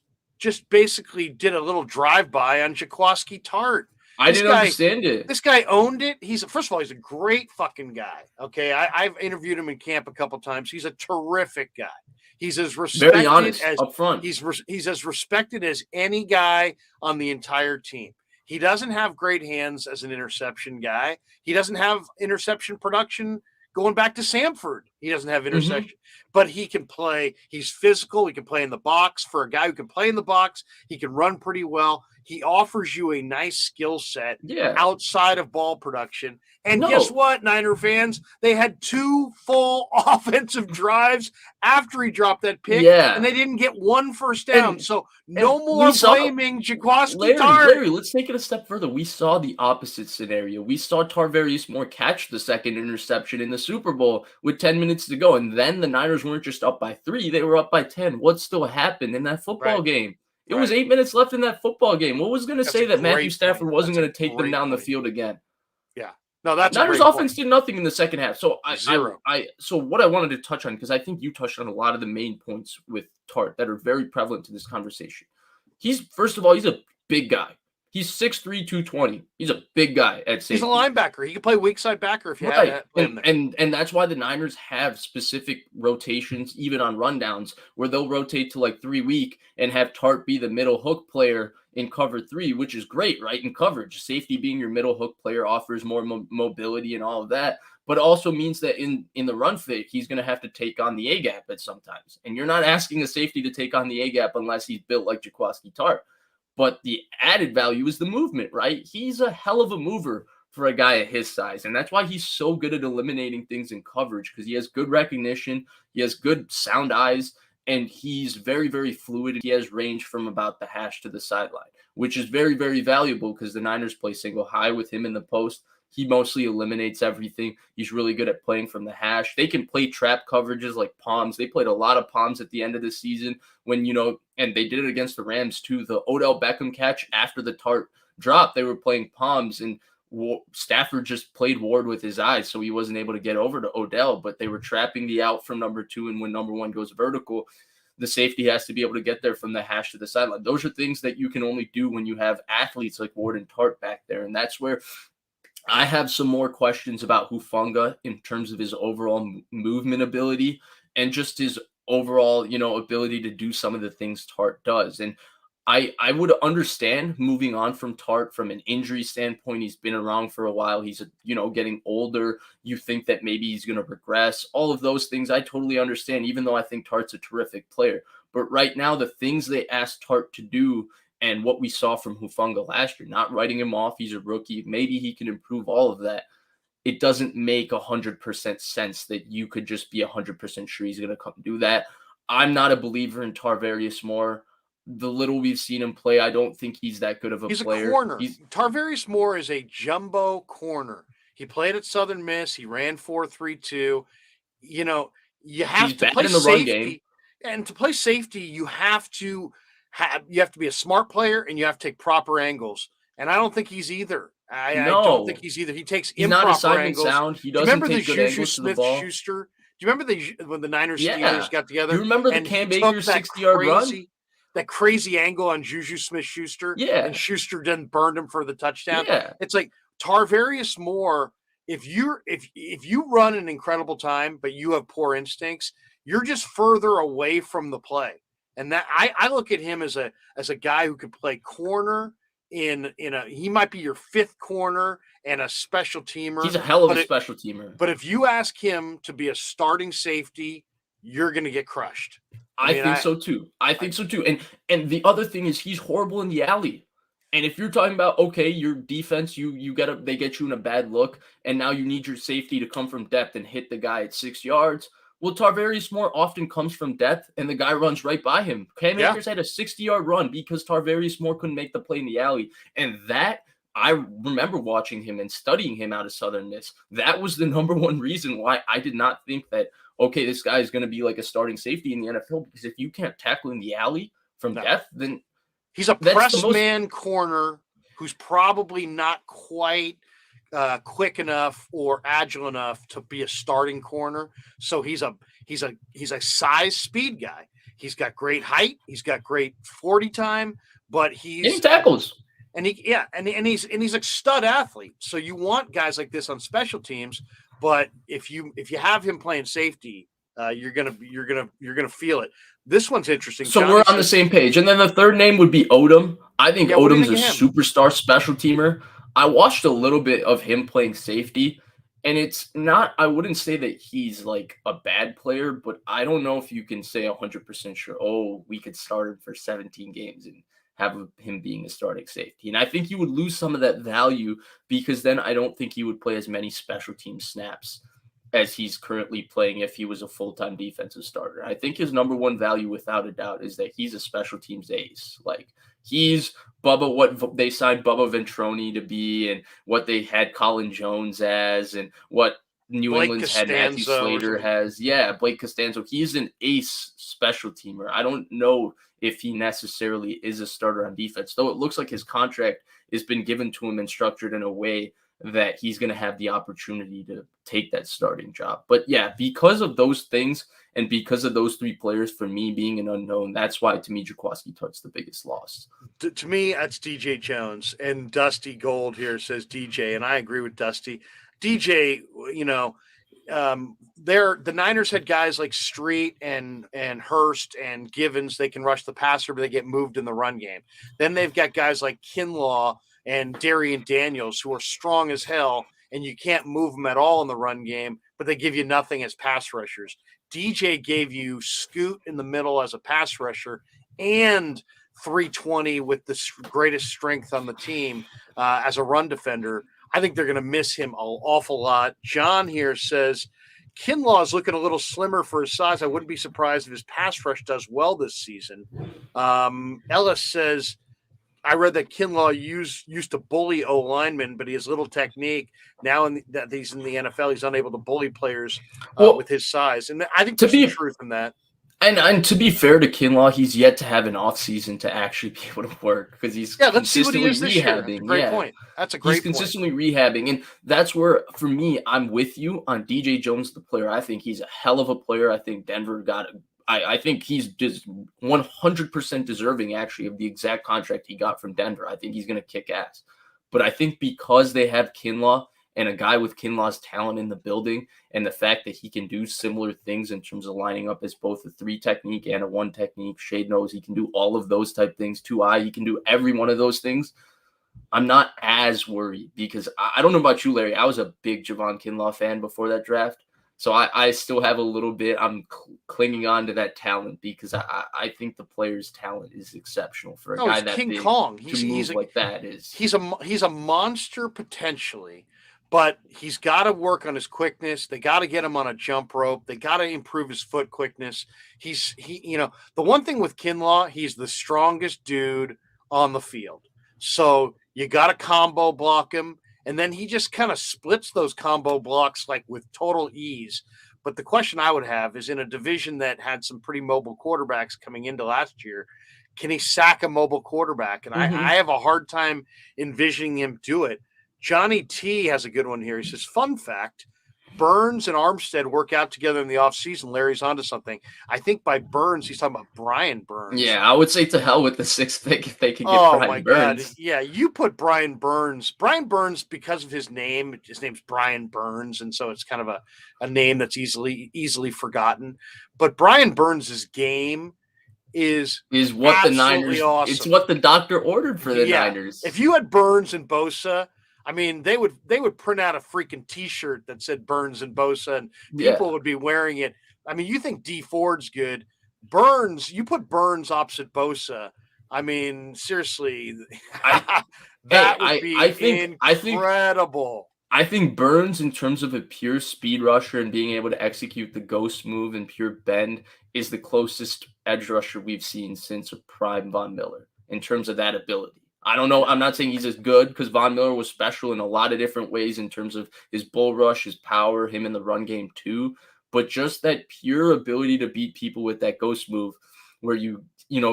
basically did a little drive-by on Jaquiski Tartt. I didn't understand it. This guy owned it. First of all, he's a great fucking guy. Okay, I've interviewed him in camp a couple times. He's a terrific guy. He's as respected very honest as up front. He's as respected as any guy on the entire team. He doesn't have great hands as an interception guy. He doesn't have interception production going back to Samford. He doesn't have interception, but he can play. He's physical. He can play in the box. For a guy who can play in the box, he can run pretty well. He offers you a nice skill set outside of ball production. And guess what, Niner fans? They had 2 full offensive drives after he dropped that pick, and they didn't get 1 first down. So no more blaming Jaquiski Tartt. Larry, let's take it a step further. We saw the opposite scenario. We saw Tarvarius Moore catch the second interception in the Super Bowl with 10 minutes to go. And then the Niners weren't just up by 3, they were up by 10. What still happened in that football game? It was 8 minutes left in that football game. What was going to say that Matthew Stafford wasn't going to take them down the field again? Yeah. No, that's Niners offense did nothing in the second half. So Zero. So what I wanted to touch on, because I think you touched on a lot of the main points with Tartt that are very prevalent to this conversation. First of all, he's a big guy. He's 6'3", 220. He's a big guy at safety. He's a linebacker. He can play weak side backer if you have him there. And that's why the Niners have specific rotations, even on rundowns, where they'll rotate to like 3 week and have Tartt be the middle hook player in cover 3, which is great, right? In coverage, safety being your middle hook player offers more mobility and all of that, but also means that in the run fake, he's going to have to take on the A-gap at sometimes. And you're not asking a safety to take on the A-gap unless he's built like Jaquiski Tartt. But the added value is the movement, right? He's a hell of a mover for a guy at his size. And that's why he's so good at eliminating things in coverage, because he has good recognition, he has good sound eyes, and he's very, very fluid. He has range from about the hash to the sideline, which is very, very valuable because the Niners play single high with him in the post. He mostly eliminates everything. He's really good at playing from the hash. They can play trap coverages like palms. They played a lot of palms at the end of the season when, and they did it against the Rams too. The Odell Beckham catch after the Tart drop, they were playing palms, and Stafford just played Ward with his eyes, so he wasn't able to get over to Odell, but they were trapping the out from number 2, and when number 1 goes vertical, the safety has to be able to get there from the hash to the sideline. Those are things that you can only do when you have athletes like Ward and Tart back there, and that's where I have some more questions about Hufanga in terms of his overall movement ability and just his overall, ability to do some of the things Tart does. And I would understand moving on from Tart from an injury standpoint. He's been around for a while. He's, getting older. You think that maybe he's going to regress. All of those things I totally understand, even though I think Tart's a terrific player. But right now, the things they asked Tart to do and what we saw from Hufanga last year, not writing him off, he's a rookie, maybe he can improve all of that. It doesn't make 100% sense that you could just be 100% sure he's going to come do that. I'm not a believer in Tarvarius Moore. The little we've seen him play, I don't think he's that good of a player. He's a corner. Tarvarius Moore is a jumbo corner. He played at Southern Miss. He ran 4.32. You have to play safety. And to play safety, you have to be a smart player, and you have to take proper angles. And I don't think he's either. I don't think he's either. He takes improper angles. Sound. He doesn't take good angles to the ball. Schuster? Do you remember when the Niners Steelers got together? Do you remember the Cam Akers 60-yard run? That crazy angle on Juju Smith-Schuster, and Schuster didn't burn him for the touchdown. Yeah. It's like Tarvarius Moore. If you run an incredible time, but you have poor instincts, you're just further away from the play. And that I look at him as a guy who could play corner he might be your 5th corner and a special teamer. He's a hell of a special teamer. But if you ask him to be a starting safety, you're going to get crushed. I think so too. And the other thing is he's horrible in the alley. And if you're talking about, okay, your defense, they get you in a bad look, and now you need your safety to come from depth and hit the guy at 6 yards. Well, Tarvarius Moore often comes from depth, and the guy runs right by him. Cam Akers had a 60-yard run because Tarvarius Moore couldn't make the play in the alley. And that, I remember watching him and studying him out of Southern Miss. That was the number one reason why I did not think that, okay, this guy is going to be like a starting safety in the NFL, because if you can't tackle in the alley from depth, then he's a press man corner who's probably not quite quick enough or agile enough to be a starting corner. So he's a size speed guy. He's got great height. He's got great 40 time, but he tackles. And he's a stud athlete. So you want guys like this on special teams. But if you have him playing safety, you're gonna feel it. This one's interesting. So we're on the same page. And then the third name would be Odom. I think Odom's a superstar special teamer. I watched a little bit of him playing safety, and it's not. I wouldn't say that he's like a bad player, but I don't know if you can say 100% sure. Oh, we could start him for 17 games and have him being a starting safety. And I think you would lose some of that value, because then I don't think he would play as many special team snaps as he's currently playing if he was a full-time defensive starter. I think his number one value, without a doubt, is that he's a special teams ace. Like, he's what they signed Bubba Ventroni to be, and what they had Colin Jones as, and what New England's had Matthew Slater has. Yeah, Blake Costanzo. He's an ace special teamer. I don't know if he necessarily is a starter on defense, though it looks like his contract has been given to him and structured in a way that he's going to have the opportunity to take that starting job. But yeah, because of those things and because of those 3 players, for me being an unknown, that's why to me Jaquiski Tartt's the biggest loss. To me, that's DJ Jones. And Dusty Gold here says DJ, and I agree with Dusty. DJ, the Niners had guys like Street and Hurst and Givens. They can rush the passer, but they get moved in the run game. Then they've got guys like Kinlaw and Darian Daniels, who are strong as hell, and you can't move them at all in the run game, but they give you nothing as pass rushers. DJ gave you Scoot in the middle as a pass rusher and 320 with the greatest strength on the team as a run defender. I think they're going to miss him an awful lot. John here says Kinlaw is looking a little slimmer for his size. I wouldn't be surprised if his pass rush does well this season. Ellis says, I read that Kinlaw used to bully O linemen, but he has little technique. Now that he's in the NFL, he's unable to bully players with his size. And I think there's some truth in that. And to be fair to Kinlaw, he's yet to have an offseason to actually be able to work because he's consistently rehabbing. Great point. That's a great point. He's consistently rehabbing. And that's where, for me, I'm with you on DJ Jones, the player. I think he's a hell of a player. I think Denver I think he's just 100% deserving, actually, of the exact contract he got from Denver. I think he's going to kick ass. But I think because they have Kinlaw and a guy with Kinlaw's talent in the building and the fact that he can do similar things in terms of lining up as both a 3 technique and a 1 technique, shade nose, he can do all of those type things, 2-eye, he can do every one of those things. I'm not as worried because I don't know about you, Larry. I was a big Javon Kinlaw fan before that draft. So I still have a little bit, I'm clinging on to that talent because I think the player's talent is exceptional for a guy that King big Kong. He's like that is. He's a monster potentially, but he's got to work on his quickness. They got to get him on a jump rope. They got to improve his foot quickness. The one thing with Kinlaw, he's the strongest dude on the field. So you got to combo block him. And then he just kind of splits those combo blocks like with total ease. But the question I would have is in a division that had some pretty mobile quarterbacks coming into last year, can he sack a mobile quarterback? And I have a hard time envisioning him do it. Johnny T has a good one here. He says, fun fact, Burns and Armstead work out together in the offseason. Larry's onto something. I think by Burns, he's talking about Brian Burns. Yeah, I would say to hell with the 6th pick if they could get Brian Burns. God. Yeah, you put Brian Burns. Brian Burns, because of his name's Brian Burns, and so it's kind of a name that's easily forgotten. But Brian Burns' game is what the Niners. Awesome. It's what the doctor ordered for the Niners. If you had Burns and Bosa, I mean, they would print out a freaking T-shirt that said Burns and Bosa, and people would be wearing it. I mean, you think D Ford's good. Burns, you put Burns opposite Bosa. I mean, seriously, that would be incredible. I think Burns, in terms of a pure speed rusher and being able to execute the ghost move and pure bend, is the closest edge rusher we've seen since a prime Von Miller in terms of that ability. I don't know. I'm not saying he's as good because Von Miller was special in a lot of different ways in terms of his bull rush, his power, him in the run game too. But just that pure ability to beat people with that ghost move where you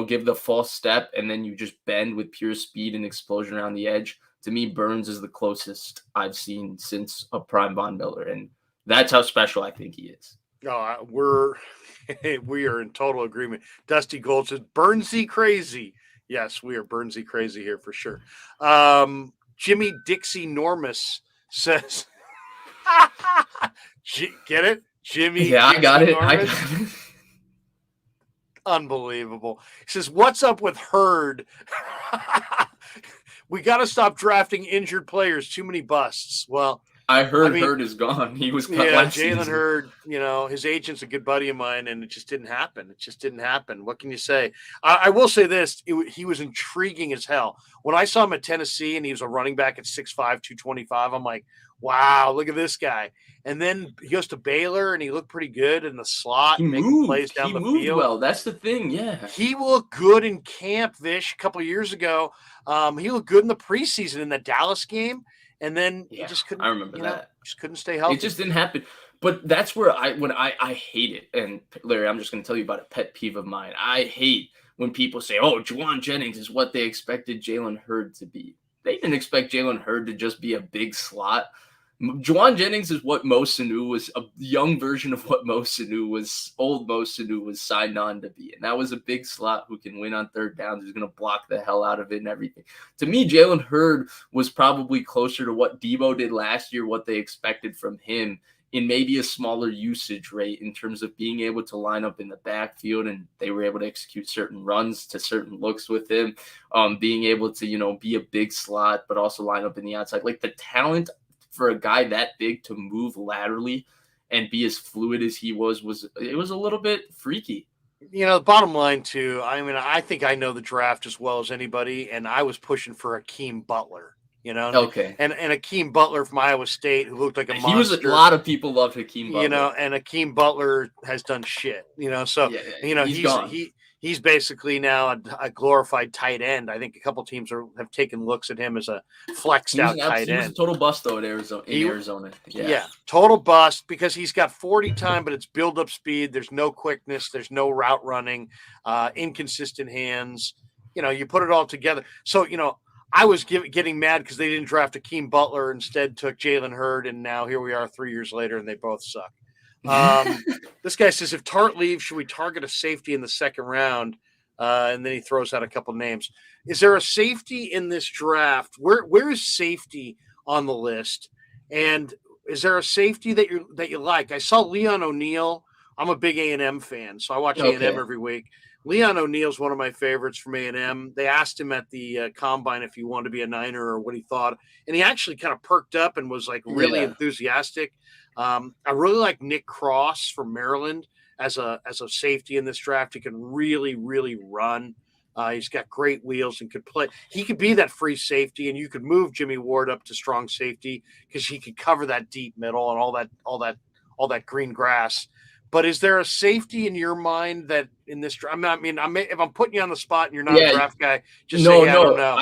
give the false step and then you just bend with pure speed and explosion around the edge. To me, Burns is the closest I've seen since a prime Von Miller. And that's how special I think he is. We are in total agreement. Dusty Gold says, Burnsy crazy. Yes, we are Burnsy crazy here for sure. Jimmy Dixie Normus says, get it? Jimmy. Yeah, Dixie I got it. Unbelievable. He says, what's up with Hurd? We got to stop drafting injured players. Too many busts. Well, Hurd is gone. He was cut last season. Jalen Hurd, his agent's a good buddy of mine, and it just didn't happen. What can you say? I will say this. He was intriguing as hell. When I saw him at Tennessee and he was a running back at 6'5", 225, I'm like, wow, look at this guy. And then he goes to Baylor, and he looked pretty good in the slot, making plays down the field. Well, that's the thing, yeah. He looked good in camp, Vish, a couple of years ago. He looked good in the preseason in the Dallas game. And then he just couldn't. I remember that. Just couldn't stay healthy. It just didn't happen. But that's where I hate it. And Larry, I'm just going to tell you about a pet peeve of mine. I hate when people say, "Oh, Juwan Jennings is what they expected Jalen Hurd to be." They didn't expect Jalen Hurd to just be a big slot. Juwan Jennings is what Mo Sanu was, a young version of what old Mo Sanu was signed on to be. And that was a big slot who can win on third downs, who's going to block the hell out of it and everything. To me, Jalen Hurd was probably closer to what Debo did last year, what they expected from him in maybe a smaller usage rate in terms of being able to line up in the backfield, and they were able to execute certain runs to certain looks with him, being able to, be a big slot, but also line up in the outside. Like the talent for a guy that big to move laterally and be as fluid as he was a little bit freaky. The bottom line too. I mean, I think I know the draft as well as anybody, and I was pushing for Akeem Butler. Okay. And Akeem Butler from Iowa State, who looked like a He was a monster. lot of people loved Hakeem Butler. And Akeem Butler has done shit. So Yeah, he's gone. he's basically now a glorified tight end. I think a couple teams have taken looks at him as a flexed out tight He was a end. total bust though in Arizona. Yeah, total bust because he's got 40 time, but it's build up speed. There's no quickness. There's no route running, inconsistent hands. You put it all together. So, I was getting mad because they didn't draft Akeem Butler, instead took Jalen Hurd, and now here we are 3 years later, and they both suck. This guy says, if Tart leaves, should we target a safety in the second round? And then he throws out a couple names. Is there a safety in this draft? Where is safety on the list? And is there a safety that you like? I saw Leon O'Neal. I'm a big A&M fan, so I watch A&M every week. Leon O'Neal's one of my favorites from A&M. They asked him at the combine if he wanted to be a Niner or what he thought, and he actually kind of perked up and was like really enthusiastic. I really like Nick Cross from Maryland as a safety in this draft. He can really, really run. He's got great wheels and could play. He could be that free safety, and you could move Jimmy Ward up to strong safety because he could cover that deep middle and all that green grass. But is there a safety in your mind that in this draft? If I'm putting you on the spot and you're not a draft guy, just say, I don't know.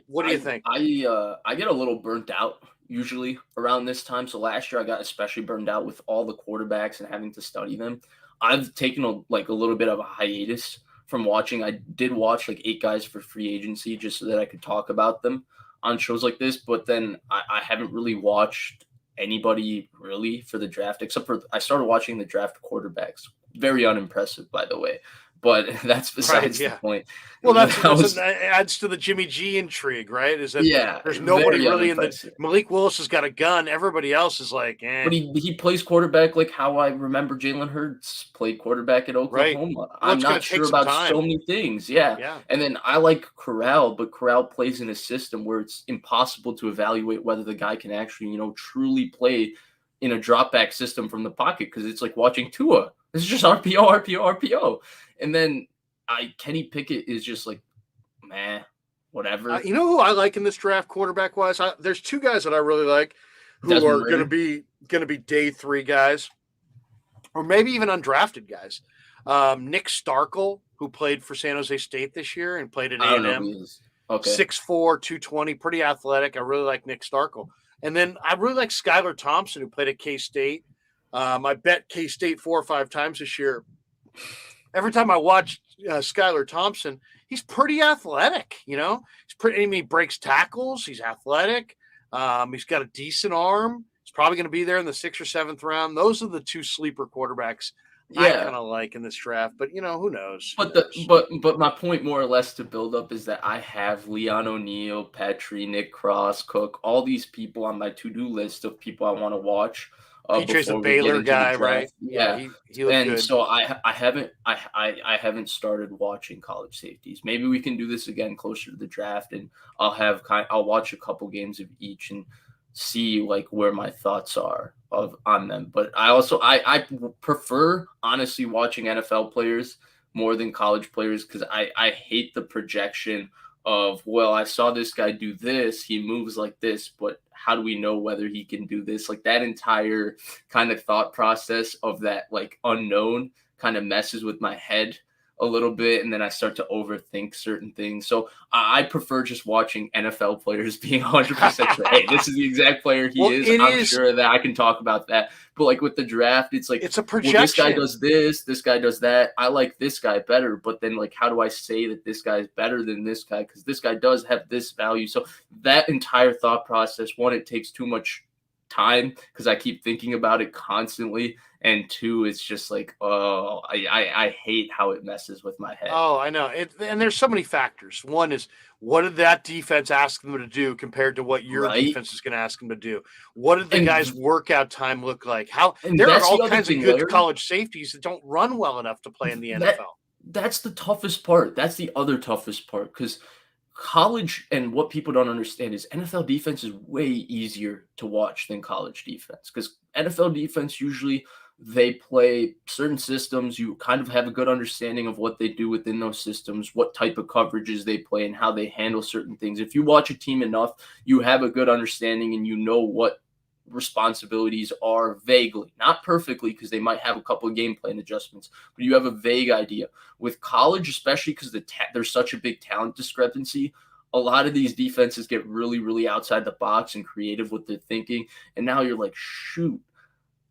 What do you think? I get a little burnt out usually around this time. So last year I got especially burned out with all the quarterbacks and having to study them. I've taken a little bit of a hiatus from watching. I did watch 8 guys for free agency just so that I could talk about them on shows like this. But then I haven't really watched anybody really for the draft, except for I started watching the draft quarterbacks. Very unimpressive, by the way. But that's besides the point. Well, that adds to the Jimmy G intrigue, right? Is that there's nobody really in the Malik Willis has got a gun. Everybody else is like, eh. But he plays quarterback like how I remember Jalen Hurts played quarterback at Oklahoma. Right. I'm not sure about so many things. Yeah. And then I like Corral, but Corral plays in a system where it's impossible to evaluate whether the guy can actually, truly play in a drop back system from the pocket, because it's like watching Tua. This is just RPO. And then Kenny Pickett is just like, meh, whatever. You know who I like in this draft quarterback wise? There's 2 guys that I really like who are going to be day 3 guys, or maybe even undrafted guys. Nick Starkel, who played for San Jose State this year and played at A&M. Okay. 6'4", 220, pretty athletic. I really like Nick Starkel. And then I really like Skylar Thompson, who played at K-State. I bet K-State 4 or 5 times this year. Every time I watch Skylar Thompson, he's pretty athletic. He breaks tackles. He's athletic. He's got a decent arm. He's probably going to be there in the 6th or 7th round. Those are the 2 sleeper quarterbacks I kind of like in this draft. But who knows? But my point more or less to build up is that I have Leon O'Neal, Petrie, Nick Cross, Cook, all these people on my to-do list of people I want to watch. PJ's a Baylor guy, right? Yeah, he looked good. So I haven't started watching college safeties. Maybe we can do this again closer to the draft, and I'll watch a couple games of each and see where my thoughts are on them. But I prefer honestly watching NFL players more than college players, because I hate the projection of, well, I saw this guy do this, he moves like this, but how do we know whether he can do this? That entire kind of thought process of that unknown kind of messes with my head a little bit, and then I start to overthink certain things. So I prefer just watching NFL players being 100% sure, hey, this is the exact player he is. I'm sure that I can talk about that. But with the draft, it's it's a projection. Well, this guy does this guy does that. I like this guy better, but then how do I say that this guy is better than this guy? Because this guy does have this value. So that entire thought process, one, it takes too much time because I keep thinking about it constantly, and 2, it's just I hate how it messes with my head. Oh, I know it, and there's so many factors. One is, what did that defense ask them to do compared to what your defense is going to ask them to do? What did the guy's workout time look like? There are all kinds of good college safeties that don't run well enough to play in the NFL. That's the toughest part. That's the other toughest part, because college, and what people don't understand is NFL defense is way easier to watch than college defense, because NFL defense usually they play certain systems. You kind of have a good understanding of what they do within those systems, what type of coverages they play, and how they handle certain things. If you watch a team enough, you have a good understanding and you know what responsibilities are vaguely, not perfectly, because they might have a couple of game plan adjustments, but you have a vague idea. With college, especially because there's such a big talent discrepancy, a lot of these defenses get really, really outside the box and creative with their thinking. And now you're like, shoot,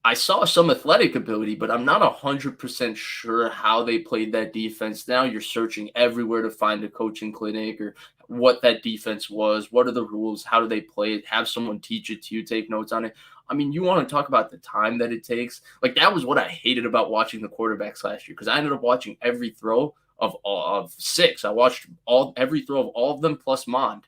I saw some athletic ability, but I'm not 100% sure how they played that defense. Now you're searching everywhere to find a coaching clinic or what that defense was. What are the rules? How do they play it? Have someone teach it to you, take notes on it. I mean, you want to talk about the time that it takes. Like, that was what I hated about watching the quarterbacks last year, because I ended up watching every throw of 6. I watched every throw of all of them plus Mond.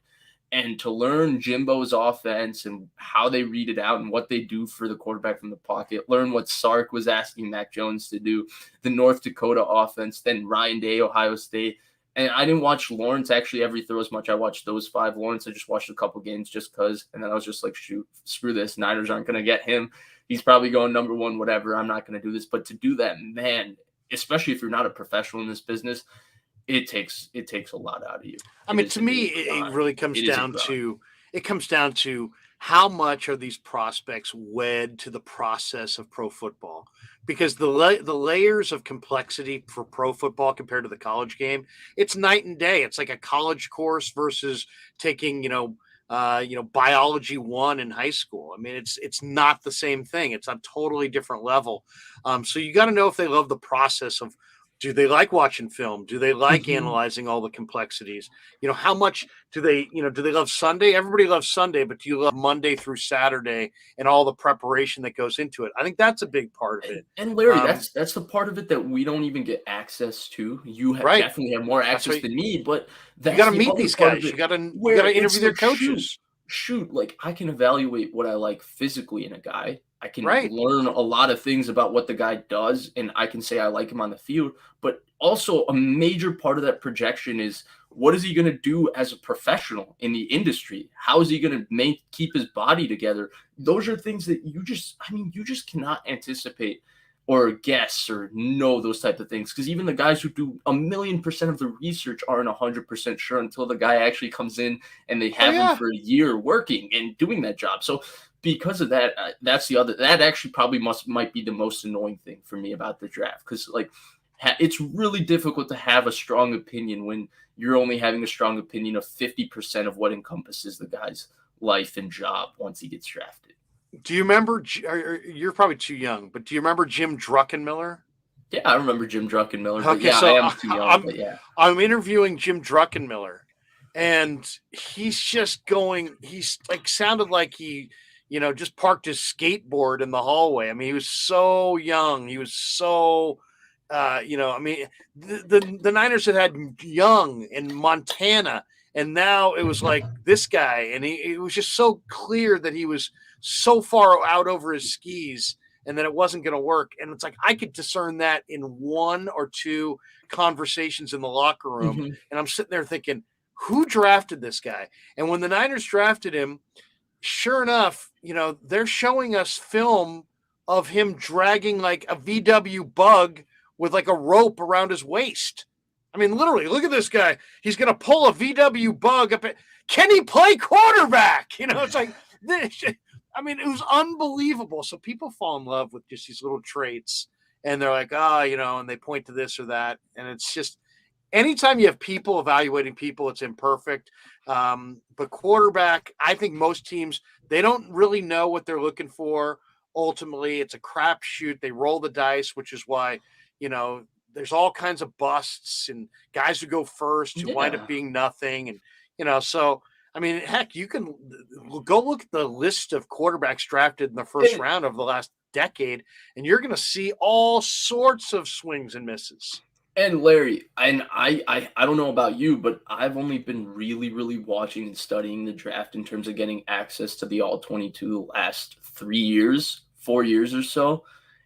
And to learn Jimbo's offense and how they read it out and what they do for the quarterback from the pocket, learn what Sark was asking Mac Jones to do, the North Dakota offense, then Ryan Day, Ohio State. And I didn't watch Lawrence actually every throw as much. I watched those 5. Lawrence, I just watched a couple games just because. And then I was just like, shoot, screw this. Niners aren't going to get him. He's probably going number 1, whatever. I'm not going to do this. But to do that, man, especially if you're not a professional in this business, it takes a lot out of you. I mean, to me, it really comes down to how much are these prospects wed to the process of pro football, because the layers of complexity for pro football compared to the college game, it's night and day. It's like a college course versus taking, biology 1 in high school. I mean, it's not the same thing. It's a totally different level. So you got to know if they love the process of, do they like watching film? Do they like analyzing all the complexities? How much do they love Sunday? Everybody loves Sunday, but do you love Monday through Saturday and all the preparation that goes into it? I think that's a big part of it. And Larry, that's the part of it that we don't even get access to. You definitely have more access than me, but you got to meet these guys. You got to interview their coaches. Shoot, like, I can evaluate what I like physically in a guy. I can learn a lot of things about what the guy does, and I can say I like him on the field. But also a major part of that projection is, what is he going to do as a professional in the industry? How is he going to keep his body together? Those are things that you just cannot anticipate or guess or know those type of things. Because even the guys who do 1,000,000% of the research aren't 100% sure until the guy actually comes in and they have him for a year working and doing that job. So because of that, that actually probably might be the most annoying thing for me about the draft. Because it's really difficult to have a strong opinion when you're only having a strong opinion of 50% of what encompasses the guy's life and job once he gets drafted. Do you remember? You're probably too young, but do you remember Jim Druckenmiller? Yeah, I remember Jim Druckenmiller. Okay, yeah, so I am too young. But yeah, I'm interviewing Jim Druckenmiller, and he's just going. He's like sounded like he, just parked his skateboard in the hallway. I mean, he was so young. He was so, I mean, the Niners had Young and Montana, and now it was like this guy, and it was just so clear that he was so far out over his skis and that it wasn't going to work. And it's like, I could discern that in 1 or 2 conversations in the locker room. And I'm sitting there thinking, who drafted this guy? And when the Niners drafted him, sure enough, they're showing us film of him dragging like a VW bug with like a rope around his waist. I mean, literally, look at this guy. He's going to pull a VW bug up. Can he play quarterback? It's like, I mean, it was unbelievable. So people fall in love with just these little traits, and they're like, and they point to this or that. And it's just, anytime you have people evaluating people, it's imperfect. But quarterback, I think most teams, they don't really know what they're looking for. Ultimately, it's a crapshoot. They roll the dice, which is why, there's all kinds of busts and guys who go first who wind up being nothing. And, so, I mean, heck, you can go look at the list of quarterbacks drafted in the first round of the last decade, and you're going to see all sorts of swings and misses. And Larry, and I don't know about you, but I've only been really, really watching and studying the draft in terms of getting access to the All-22 the last 4 years or so.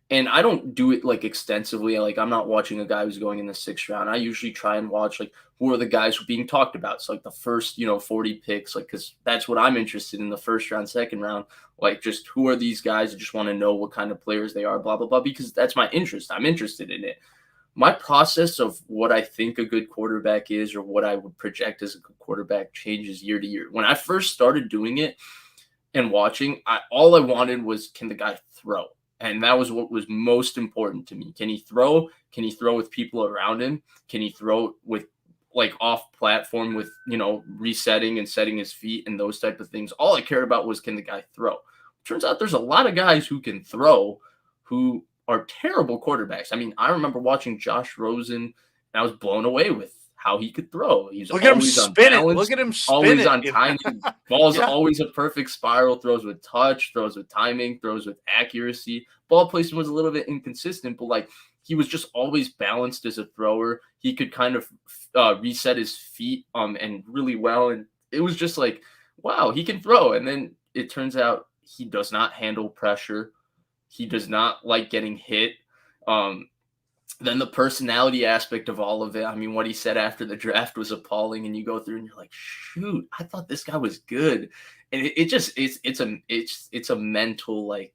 And I don't do it like extensively. Like I'm not watching a guy who's going in the 6th round. I usually try and watch like who are the guys who are being talked about. So like the first, 40 picks, like because that's what I'm interested in the 1st round, 2nd round. Like just who are these guys? I just want to know what kind of players they are, blah blah blah. Because that's my interest. I'm interested in it. My process of what I think a good quarterback is or what I would project as a good quarterback changes year to year. When I first started doing it and watching, all I wanted was, can the guy throw? And that was what was most important to me. Can he throw? Can he throw with people around him? Can he throw with like off platform with, resetting and setting his feet and those type of things? All I cared about was, can the guy throw? Turns out there's a lot of guys who can throw who are terrible quarterbacks. I mean, I remember watching Josh Rosen and I was blown away with how he could throw. He's Look at him always spin it. unbalanced, Look at him spin always it. on timing. Ball's Yeah. always a perfect spiral, throws with touch, throws with timing, throws with accuracy. Ball placement was a little bit inconsistent, but like he was just always balanced as a thrower. He could kind of reset his feet and really well. And it was just like, wow, he can throw. And then it turns out he does not handle pressure. He does not like getting hit. Then the personality aspect of all of it. I mean, what he said after the draft was appalling, and you go through and you're like, shoot, I thought this guy was good. And it's a mental, like,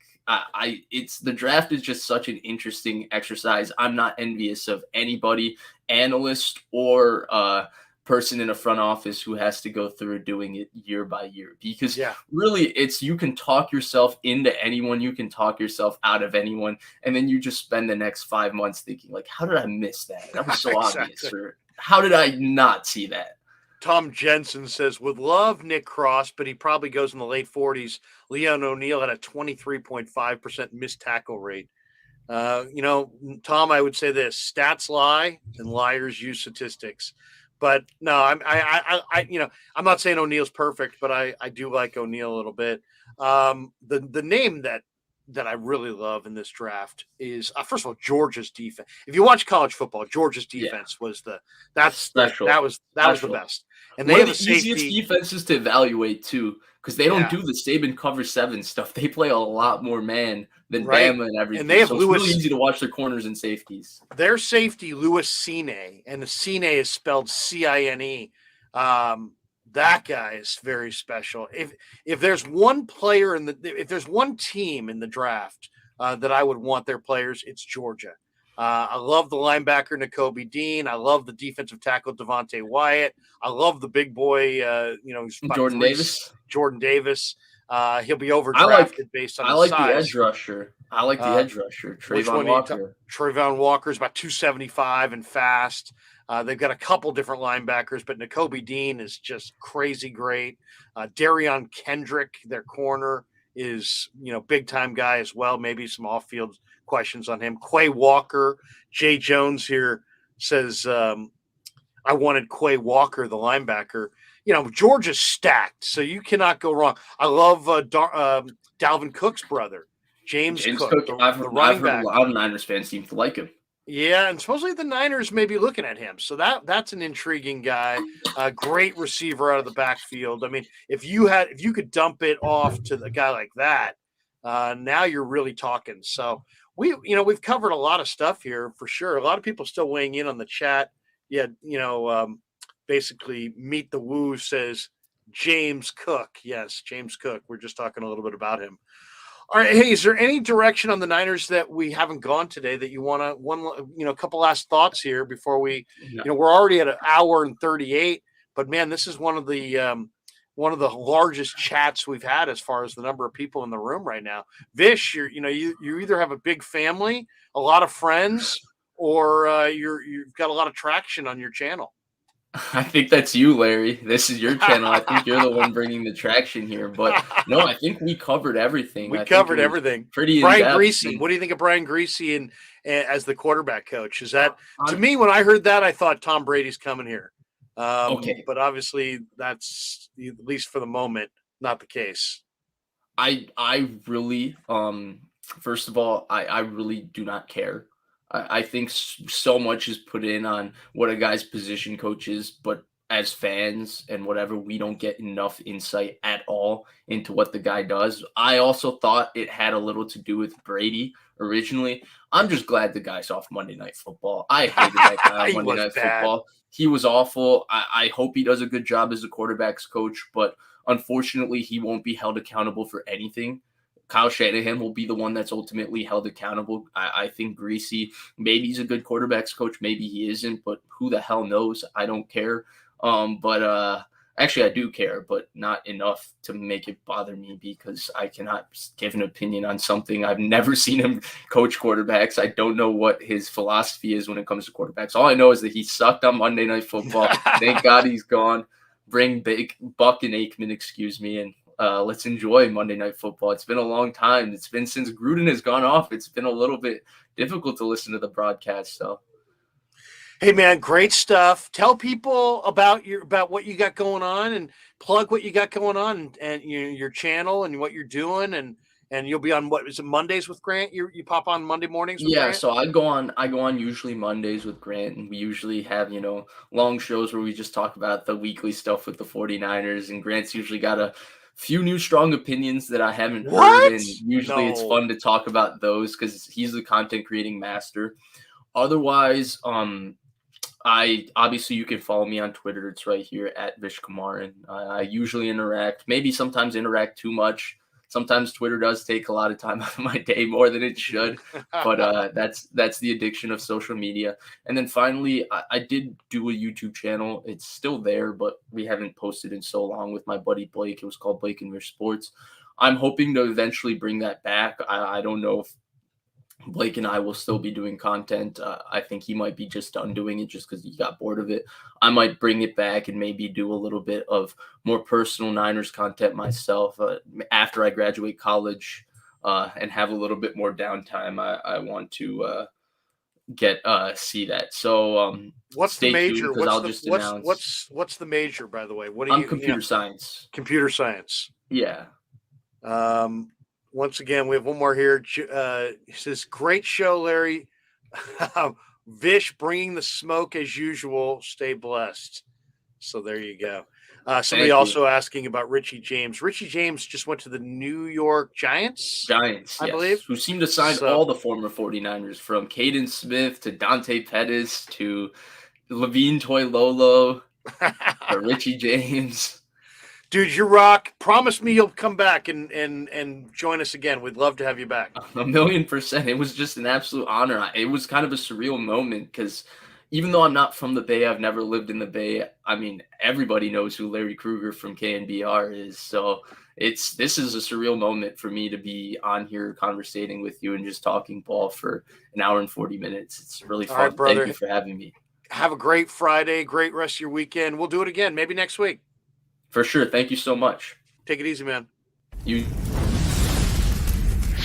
it's the draft is just such an interesting exercise. I'm not envious of anybody, analyst or person in a front office who has to go through doing it year by year, because really you can talk yourself into anyone, you can talk yourself out of anyone, and then you just spend the next 5 months thinking like, how did I miss that? That was so obvious. Or how did I not see that? Tom Jensen says, would love Nick Cross, but he probably goes in the late 40s. Leon O'Neal had a 23.5% missed tackle rate. Tom, I would say this: stats lie and liars use statistics. But no, I'm not saying O'Neal's perfect, but I do like O'Neal a little bit. The name that I really love in this draft is first of all, Georgia's defense. If you watch college football, Georgia's defense was that was the best. And they one have of the a easiest defenses to evaluate too, because they don't do the Saban cover 7 stuff. They play a lot more man than Bama and everything. And they have so Lewis. It's really easy to watch their corners and safeties. Their safety, Lewis Cine, and the Cine is spelled C-I-N-E. That guy is very special. If there's one player if there's one team in the draft that I would want their players, it's Georgia. I love the linebacker Nakobe Dean. I love the defensive tackle Devontae Wyatt. I love the big boy, Jordan Davis. Jordan Davis. He'll be overdrafted based on his size. The edge rusher. I like the edge rusher, Trayvon Walker. Trayvon Walker is about 275 and fast. They've got a couple different linebackers, but Nakobe Dean is just crazy great. Darion Kendrick, their corner, is big time guy as well. Maybe some off field questions on him. Quay Walker, Jay Jones here says, I wanted Quay Walker, the linebacker. Georgia's stacked, so you cannot go wrong. I love Dalvin Cook's brother, James Cook. I've heard a lot of Niners fans seem to like him. Yeah, and supposedly the Niners may be looking at him. So that's an intriguing guy. A great receiver out of the backfield. I mean, if you could dump it off to the guy like that, now you're really talking. So we've covered a lot of stuff here for sure. A lot of people still weighing in on the chat. Yeah, basically Meet the Woo says James Cook. Yes, James Cook. We're just talking a little bit about him. All right. Hey, is there any direction on the Niners that we haven't gone today that you want to, a couple last thoughts here before we, we're already at an hour and 38, but man, this is one of the largest chats we've had as far as the number of people in the room right now. Vish, you either have a big family, a lot of friends, or you've got a lot of traction on your channel. I think that's you, Larry. This is your channel. I think you're the one bringing the traction here. But no, I think we covered everything. We covered everything. Pretty Brian Griese. What do you think of Brian Griese and as the quarterback coach? Is that to me when I heard that I thought Tom Brady's coming here. Okay, but obviously that's at least for the moment not the case. I really first of all I really do not care. I think so much is put in on what a guy's position coach is, but as fans and whatever, we don't get enough insight at all into what the guy does. I also thought it had a little to do with Brady originally. I'm just glad the guy's off Monday Night Football. I hated that guy on He Monday was Night bad. Football. He was awful. I hope he does a good job as a quarterback's coach, but unfortunately, he won't be held accountable for anything. Kyle Shanahan will be the one that's ultimately held accountable. I think Greasy, maybe he's a good quarterback's coach, maybe he isn't, but who the hell knows? I don't care. But actually, I do care, but not enough to make it bother me because I cannot give an opinion on something. I've never seen him coach quarterbacks. I don't know what his philosophy is when it comes to quarterbacks. All I know is that he sucked on Monday Night Football. Thank God he's gone. Bring Buck and Aikman, excuse me, and let's enjoy Monday Night Football. It's been a long time. It's been since Gruden has gone off. It's been a little bit difficult to listen to the broadcast. So, Hey man, great stuff. Tell people about what you got going on, and plug what you got going on, and your channel and what you're doing, and you'll be on, what is it, Mondays with Grant? You pop on Monday mornings with yeah, Grant? so I go on usually Mondays with Grant, and we usually have, long shows where we just talk about the weekly stuff with the 49ers, and Grant's usually got a few new strong opinions that I haven't heard, What? and usually it's No. fun to talk about those because he's the content creating master. Otherwise, I obviously you can follow me on Twitter. It's right here at Vish Kumaran. I usually interact, maybe sometimes interact too much. Sometimes Twitter does take a lot of time out of my day more than it should, but that's the addiction of social media. And then finally, I did do a YouTube channel. It's still there, but we haven't posted in so long with my buddy Blake. It was called Blake and Vish Sports. I'm hoping to eventually bring that back. I don't know if Blake and I will still be doing content. I think he might be just done doing it just because he got bored of it. I might bring it back and maybe do a little bit of more personal Niners content myself after I graduate college and have a little bit more downtime. I want to get see that. So What's the stay tuned major? because What's I'll the just announce what's the major, by the way? What do I'm you computer science. computer science? Yeah. Um, Once again, we have one more here. He says, "Great show, Larry. Vish bringing the smoke as usual. Stay blessed." So there you go. Somebody Thank you. also asking about Richie James. Richie James just went to the New York Giants, Giants, I believe. yes, who seem to sign So all the former 49ers from Caden Smith to Dante Pettis to Levine Toilolo to Richie James. dude, you rock. Promise me you'll come back and join us again. We'd love to have you back. 1,000,000%. It was just an absolute honor. It was kind of a surreal moment because even though I'm not from the Bay, I've never lived in the Bay. I mean, everybody knows who Larry Krueger from KNBR is. So this is a surreal moment for me to be on here conversating with you and just talking ball for an hour and 40 minutes. It's really All right, fun. Thank brother. you for having me. Have a great Friday. Great rest of your weekend. We'll do it again, maybe next week. For sure. Thank you so much. Take it easy, man. You